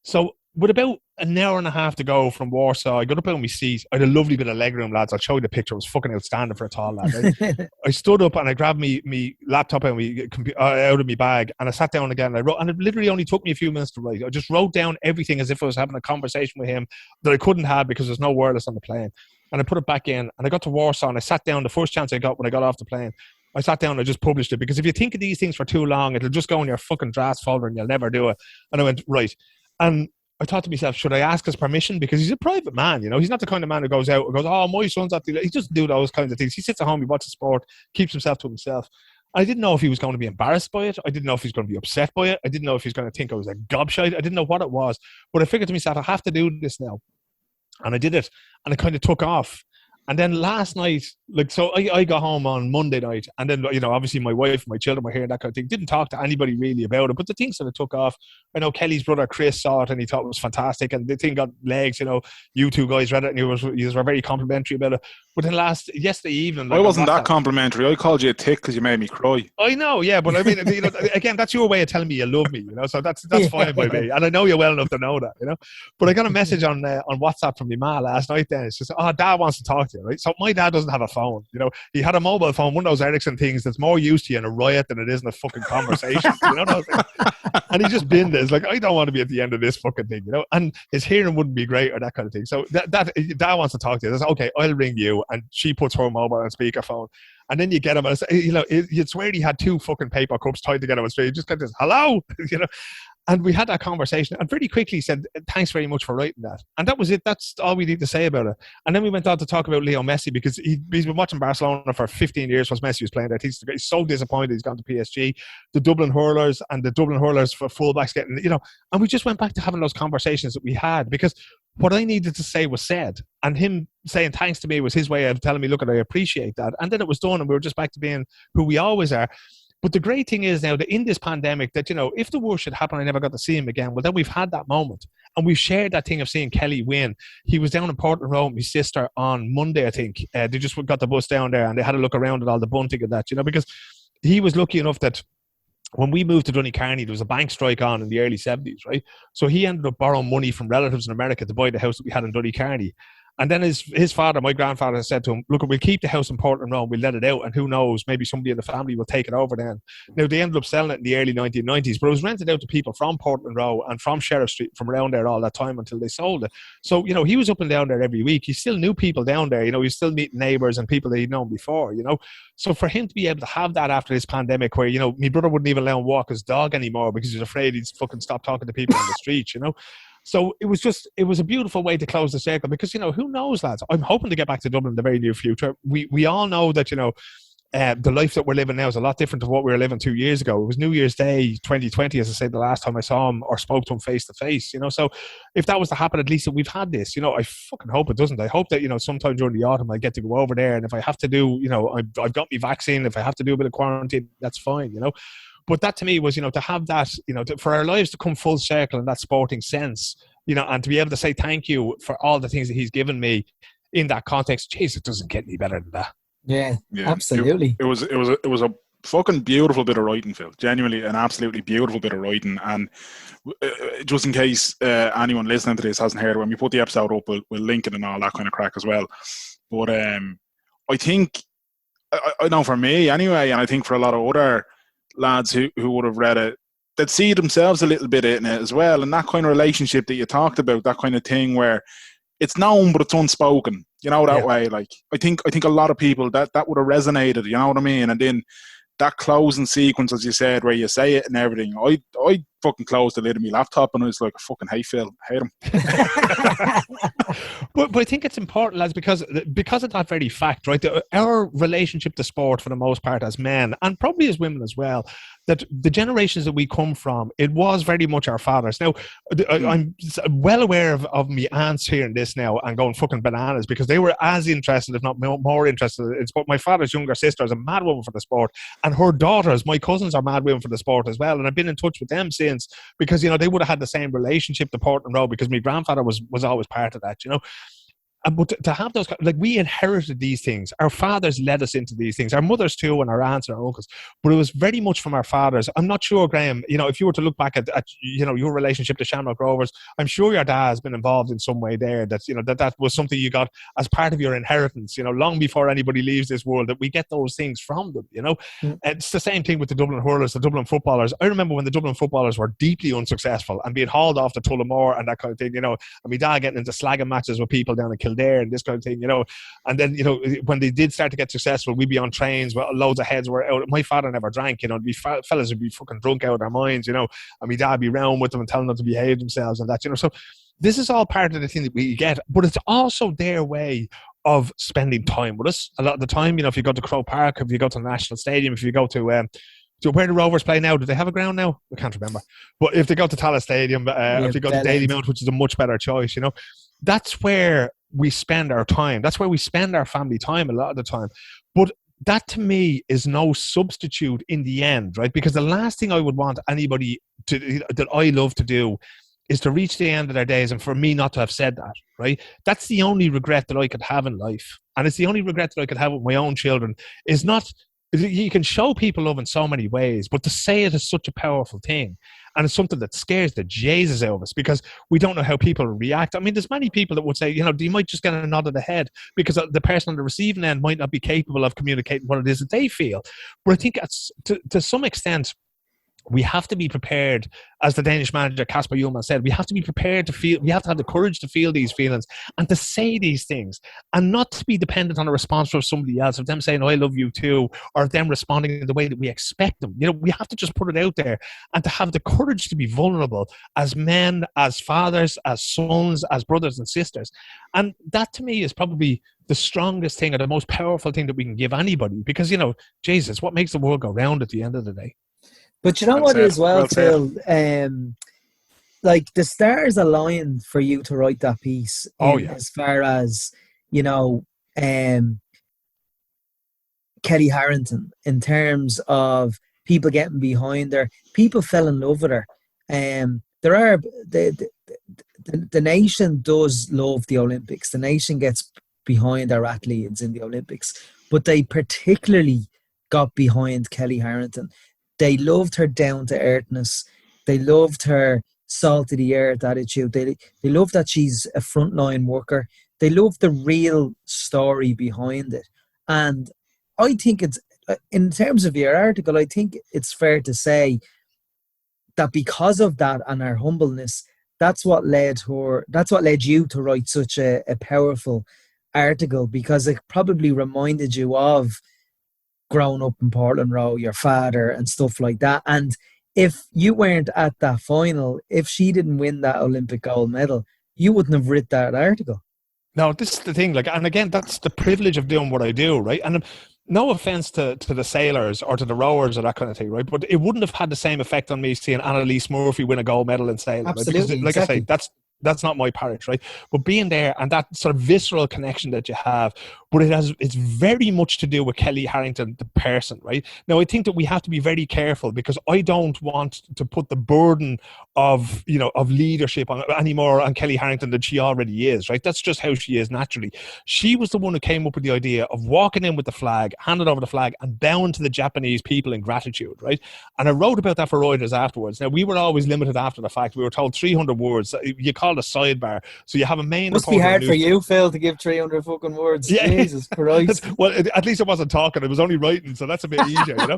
Speaker 3: So with about an hour and a half to go from Warsaw, I got up on my seat. I had a lovely bit of legroom, lads. I'll show you the picture. It was fucking outstanding for a tall lad. Right? I stood up and I grabbed me laptop and out of my bag, and I sat down again. And I wrote, and it literally only took me a few minutes to write. I just wrote down everything as if I was having a conversation with him that I couldn't have because there's no wireless on the plane. And I put it back in, and I got to Warsaw, and I sat down. The first chance I got when I got off the plane, I sat down and I just published it, because if you think of these things for too long, it'll just go in your fucking drafts folder and you'll never do it. And I went, right. And I thought to myself, should I ask his permission? Because he's a private man, you know. He's not the kind of man who goes out and goes, oh, my son's at the... He doesn't do those kinds of things. He sits at home, he watches sport, keeps himself to himself. I didn't know if he was going to be embarrassed by it. I didn't know if he was going to be upset by it. I didn't know if he was going to think I was a gobshite. I didn't know what it was. But I figured to myself, I have to do this now. And I did it. And it kind of took off. And then last night, like, so I got home on Monday night, and then, you know, obviously my wife and my children were here and that kind of thing. Didn't talk to anybody really about it, but the thing sort of took off. I know Kelly's brother Chris saw it and he thought it was fantastic, and the thing got legs, you know. You two guys read it and you were very complimentary about it. But then yesterday evening... Like,
Speaker 1: I wasn't that complimentary. I called you a tick because you made me cry.
Speaker 3: I know, yeah, but I mean, you know, again, that's your way of telling me you love me, you know, so that's fine by me. And I know you well enough to know that, you know. But I got a message on WhatsApp from my ma last night then. It's just, oh, Dad wants to talk to you, right? So my dad doesn't have a phone, you know. He had a mobile phone, one of those Ericsson things that's more used to you in a riot than it is in a fucking conversation, you know those things? And he's just been there. It's like, I don't want to be at the end of this fucking thing, you know. And his hearing wouldn't be great or that kind of thing. So Dad wants to talk to you. That's okay. I'll ring you. And she puts her mobile on speakerphone. And then you get him, and you know, you'd swear he had two fucking paper cups tied together on straight. He just got this, hello, you know. And we had that conversation, and pretty quickly said, thanks very much for writing that. And that was it. That's all we need to say about it. And then we went on to talk about Leo Messi, because he's been watching Barcelona for 15 years once Messi was playing there. He's so disappointed he's gone to PSG. The Dublin Hurlers for fullbacks getting, you know, and we just went back to having those conversations that we had, because what I needed to say was said, and him saying thanks to me was his way of telling me, look, I appreciate that. And then it was done, and we were just back to being who we always are. But the great thing is now that in this pandemic, that, you know, if the worst should happen, I never got to see him again, well, then we've had that moment. And we've shared that thing of seeing Kelly win. He was down in Portland Road with his sister on Monday, I think. They just got the bus down there and they had a look around at all the bunting and that, you know, because he was lucky enough that when we moved to Dooneycarney, there was a bank strike on in the early 70s, right? So he ended up borrowing money from relatives in America to buy the house that we had in Dooneycarney. And then his father, my grandfather, said to him, look, we'll keep the house in Portland Road, we'll let it out, and who knows, maybe somebody in the family will take it over then. Now, they ended up selling it in the early 1990s, but it was rented out to people from Portland Road and from Sheriff Street, from around there all that time until they sold it. So, you know, he was up and down there every week. He still knew people down there, you know, he was still meeting neighbours and people that he'd known before, you know. So for him to be able to have that after this pandemic where, you know, my brother wouldn't even let him walk his dog anymore because he was afraid he'd fucking stop talking to people on the streets, you know. So it was a beautiful way to close the circle, because, you know, who knows, lads? I'm hoping to get back to Dublin in the very near future. We all know that, you know, the life that we're living now is a lot different to what we were living 2 years ago. It was New Year's Day 2020, as I said, the last time I saw him or spoke to him face to face, you know. So if that was to happen, at least we've had this, you know. I fucking hope it doesn't. I hope that, you know, sometime during the autumn I get to go over there, and if I have to do, you know, I've got my vaccine, if I have to do a bit of quarantine, that's fine, you know. But that to me was, you know, to have that, you know, for our lives to come full circle in that sporting sense, you know, and to be able to say thank you for all the things that he's given me in that context. Jeez, it doesn't get any better than that.
Speaker 2: Yeah. Absolutely.
Speaker 1: It was a fucking beautiful bit of writing, Phil. Genuinely an absolutely beautiful bit of writing. And just in case anyone listening to this hasn't heard, when we put the episode up, we'll link it and all that kind of crack as well. But I think, I know for me anyway, and I think for a lot of other lads who would have read it, they'd see themselves a little bit in it as well. And that kind of relationship that you talked about, that kind of thing where it's known but it's unspoken, you know, that way. Like I think a lot of people that would have resonated, you know what I mean? And then that closing sequence, as you said, where you say it and everything, I fucking closed the lid of my laptop, and I was like, I fucking hate Phil, hate him.
Speaker 3: But I think it's important, lads, because of that very fact, right? Our relationship to sport, for the most part, as men, and probably as women as well, that the generations that we come from, it was very much our fathers. Now, I'm well aware of me aunts hearing this now and going fucking bananas, because they were as interested, if not more interested, in sport. My father's younger sister is a mad woman for the sport, and her daughters, my cousins, are mad women for the sport as well. And I've been in touch with them since, because, you know, they would have had the same relationship to Portland Road, because my grandfather was always part of that, you know. But to have those, like, we inherited these things. Our fathers led us into these things. Our mothers too, and our aunts and our uncles. But it was very much from our fathers. I'm not sure, Graham, you know, if you were to look back at you know, your relationship to Shamrock Rovers, I'm sure your dad has been involved in some way there. That, you know, that was something you got as part of your inheritance. You know, long before anybody leaves this world, that we get those things from them. You know, it's the same thing with the Dublin hurlers, the Dublin footballers. I remember when the Dublin footballers were deeply unsuccessful and being hauled off to Tullamore and that kind of thing. You know, and my dad getting into slagging matches with people down in Kildare and this kind of thing. You know, and then, you know, when they did start to get successful, we'd be on trains where loads of heads were out. My father never drank, you know, fellas would be fucking drunk out of their minds, you know, and my dad would be round with them and telling them to behave themselves and that, you know. So this is all part of the thing that we get, but it's also their way of spending time with us. A lot of the time, you know, if you go to Croke Park, if you go to the National Stadium, if you go to where the Rovers play now, do they have a ground now? I can't remember. But if they go to Tallaght Stadium, if you go to Dalymount, which is a much better choice, you know, that's where we spend our time. That's where we spend our family time a lot of the time. But that, to me, is no substitute in the end, right? Because the last thing I would want anybody that I love to do is to reach the end of their days and for me not to have said that, right? That's the only regret that I could have in life. And it's the only regret that I could have with my own children, is not... You can show people love in so many ways, but to say it is such a powerful thing. And it's something that scares the Jesus out of us, because we don't know how people react. I mean, there's many people that would say, you know, you might just get a nod of the head because the person on the receiving end might not be capable of communicating what it is that they feel. But I think to some extent, we have to be prepared, as the Danish manager Kasper Hjulmand said, we have to be prepared to feel, we have to have the courage to feel these feelings and to say these things, and not to be dependent on a response from somebody else, of them saying, oh, I love you too, or them responding in the way that we expect them. You know, we have to just put it out there and to have the courage to be vulnerable as men, as fathers, as sons, as brothers and sisters. And that, to me, is probably the strongest thing and the most powerful thing that we can give anybody, because, you know, Jesus, what makes the world go round at the end of the day?
Speaker 2: But you know what as well, Phil? Like, the stars aligned for you to write that piece. As far as, you know, Kelly Harrington, in terms of people getting behind her, people fell in love with her. There are the nation does love the Olympics. The nation gets behind our athletes in the Olympics, but they particularly got behind Kelly Harrington. They loved her down-to-earthness. They loved her salt-of-the-earth attitude. They love that she's a frontline worker. They love the real story behind it. And I think it's, in terms of your article, I think it's fair to say that because of that and her humbleness, that's what led you to write such a powerful article, because it probably reminded you of growing up in Portland Road, your father and stuff like that. And if you weren't at that final, if she didn't win that Olympic gold medal, you wouldn't have written that article.
Speaker 3: No, this is the thing. Like, and again, that's the privilege of doing what I do, right? And no offense to the sailors or to the rowers or that kind of thing, right? But it wouldn't have had the same effect on me seeing Annalise Murphy win a gold medal in sailing.
Speaker 2: Absolutely,
Speaker 3: right? Because, like
Speaker 2: exactly.
Speaker 3: I say, that's not my parish, right? But being there and that sort of visceral connection that you have, but it's very much to do with Kelly Harrington, the person, right? Now, I think that we have to be very careful, because I don't want to put the burden of, you know, of leadership anymore on Kelly Harrington than she already is, right? That's just how she is naturally. She was the one who came up with the idea of walking in with the flag, handed over the flag, and bowing to the Japanese people in gratitude, right? And I wrote about that for Reuters afterwards. Now, we were always limited after the fact. We were told 300 words. You call it a sidebar. So you have a main...
Speaker 2: Must be hard for you, Phil, to give 300 fucking words. Yeah. Jesus Christ.
Speaker 3: Well, at least I wasn't talking. I was only writing, so that's a bit easier, you know?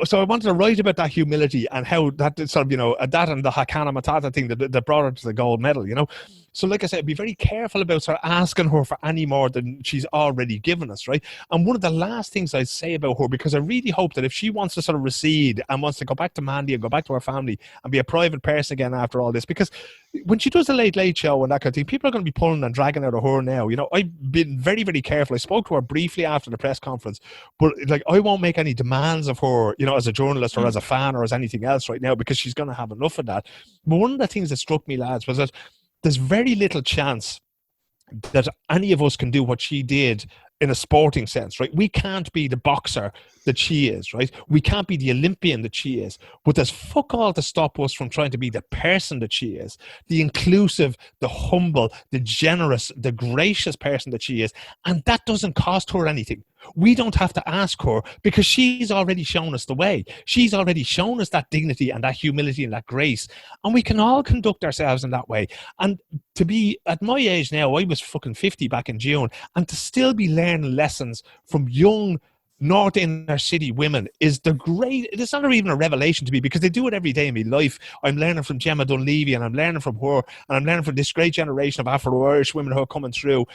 Speaker 3: So I wanted to write about that humility and how that sort of, you know, that and the Hakana Matata thing that brought her to the gold medal, you know? So like I said, be very careful about sort of asking her for any more than she's already given us, right? And one of the last things I'd say about her, because I really hope that if she wants to sort of recede and wants to go back to Mandy and go back to her family and be a private person again after all this, because when she does the Late Show and that kind of thing, people are going to be pulling and dragging out of her now. You know, I've been very, very careful. I spoke to her briefly after the press conference, but like I won't make any demands of her, you know, as a journalist or as a fan or as anything else right now, because she's going to have enough of that. But one of the things that struck me, lads, was that there's very little chance that any of us can do what she did in a sporting sense, right? We can't be the boxer that she is, right? We can't be the Olympian that she is, but there's fuck all to stop us from trying to be the person that she is, the inclusive, the humble, the generous, the gracious person that she is. And that doesn't cost her anything. We don't have to ask her, because she's already shown us the way. She's already shown us that dignity and that humility and that grace. And we can all conduct ourselves in that way. And to be at my age now, I was fucking 50 back in June, and to still be learning lessons from young North Inner City women is the great. It's not even a revelation to me, because they do it every day in my life. I'm learning from Gemma Dunleavy, and I'm learning from her, and I'm learning from this great generation of Afro-Irish women who are coming through,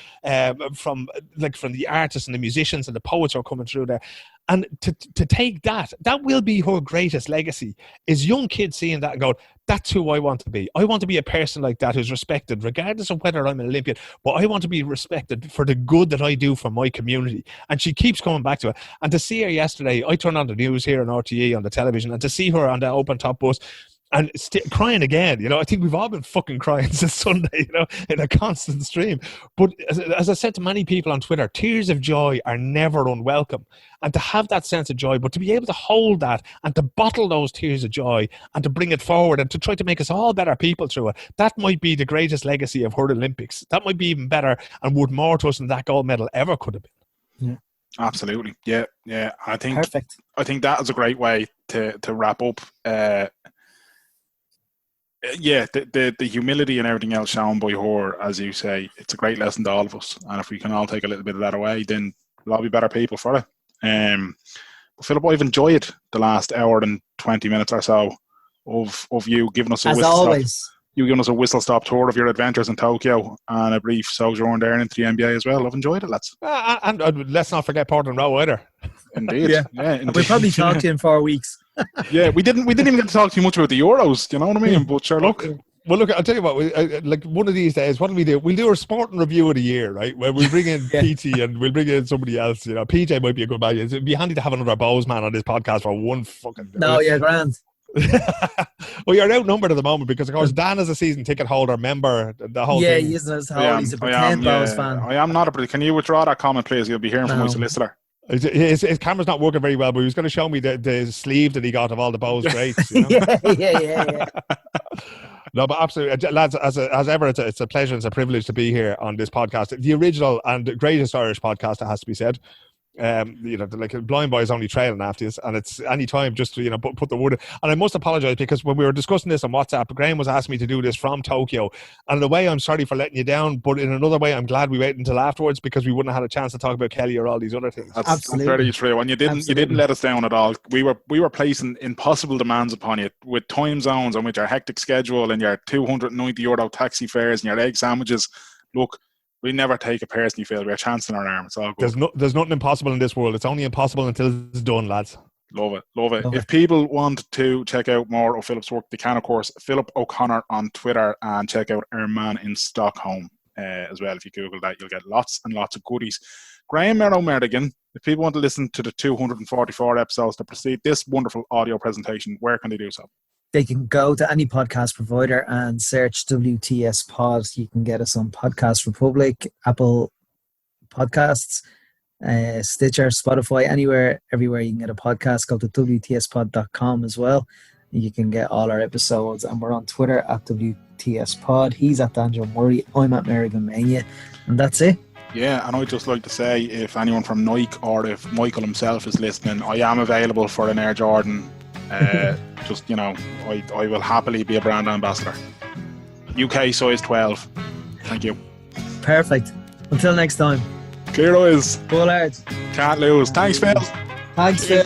Speaker 3: from the artists and the musicians and the poets who are coming through there. And to take that will be her greatest legacy, is young kids seeing that and going, that's who I want to be. I want to be a person like that who's respected, regardless of whether I'm an Olympian, but I want to be respected for the good that I do for my community. And she keeps coming back to it. And to see her yesterday, I turned on the news here on RTE on the television, and to see her on the open top bus, and crying again, you know, I think we've all been fucking crying since Sunday, you know, in a constant stream. But as I said to many people on Twitter, tears of joy are never unwelcome. And to have that sense of joy, but to be able to hold that and to bottle those tears of joy and to bring it forward and to try to make us all better people through it, that might be the greatest legacy of her Olympics. That might be even better and worth more to us than that gold medal ever could have been.
Speaker 2: Yeah.
Speaker 1: Absolutely. Yeah. I think
Speaker 2: Perfect.
Speaker 1: I think that is a great way to wrap up. The humility and everything else shown by her, as you say, it's a great lesson to all of us. And if we can all take a little bit of that away, then we'll all be better people for it. But Philip, I've enjoyed the last hour and 20 minutes or so of you giving us a whistle-stop tour of your adventures in Tokyo and a brief sojourn there into the NBA as well. I've enjoyed it, lads.
Speaker 3: And let's not forget Portland Row either.
Speaker 1: Indeed. Indeed.
Speaker 2: We'll probably talk to you in 4 weeks.
Speaker 1: Yeah, we didn't even get to talk too much about the Euros, you know what I mean? But sure, look.
Speaker 3: Well, look, I'll tell you what, like one of these days, what do we do? We'll do a sporting review of the year, right? Where we'll bring in PT and we'll bring in somebody else. You know, PJ might be a good man. It'd be handy to have another Bows man on this podcast for one fucking day.
Speaker 2: No, yeah, grand.
Speaker 3: Well, you're outnumbered at the moment because, of course, Dan is a season ticket holder, member, the whole thing.
Speaker 2: Yeah, he isn't as old. He's a pretend Bows fan.
Speaker 1: I am not a pretend. Can you withdraw that comment, please? You'll be hearing from my solicitor.
Speaker 3: His camera's not working very well, but he was going to show me the sleeve that he got of all the Bows greats. You know?
Speaker 2: yeah.
Speaker 3: No, but absolutely, lads, as ever, it's a pleasure and it's a privilege to be here on this podcast. The original and greatest Irish podcast, it has to be said. You know, like Blind Boy is only trailing after this, and it's any time just to, you know, put the word in. And I must apologize, because when we were discussing this on WhatsApp, Graham was asking me to do this from Tokyo, and in a way I'm sorry for letting you down, but in another way I'm glad we waited until afterwards, because we wouldn't have had a chance to talk about Kelly or all these other things.
Speaker 1: That's very true, and you didn't let us down at all. We were placing impossible demands upon you with time zones and with your hectic schedule and your €290 taxi fares and your egg sandwiches. Look, we never take it personally, Phil. We're chancing our arm. It's all good.
Speaker 3: There's nothing impossible in this world. It's only impossible until it's done, lads.
Speaker 1: Love it. If people want to check out more of Philip's work, they can, of course, Philip O'Connor on Twitter, and check out Our Man in Stockholm as well. If you Google that, you'll get lots and lots of goodies. Graham Merrigan, if people want to listen to the 244 episodes to precede this wonderful audio presentation, where can they do so?
Speaker 2: They can go to any podcast provider and search WTS Pod. You can get us on Podcast Republic, Apple Podcasts, Stitcher, Spotify, everywhere you can get a podcast. Go to WTSpod.com as well. You can get all our episodes, and we're on Twitter at WTS Pod. He's at Daniel Murray. I'm at Merrigan Mania, and that's it.
Speaker 1: Yeah, and I'd just like to say, if anyone from Nike or if Michael himself is listening, I am available for an Air Jordan. Just, you know, I will happily be a brand ambassador. UK size 12. Thank you.
Speaker 2: Perfect. Until next time.
Speaker 1: Clear eyes.
Speaker 2: Full hearts.
Speaker 1: Can't lose. Thanks, Phil.
Speaker 2: Thanks, Phil.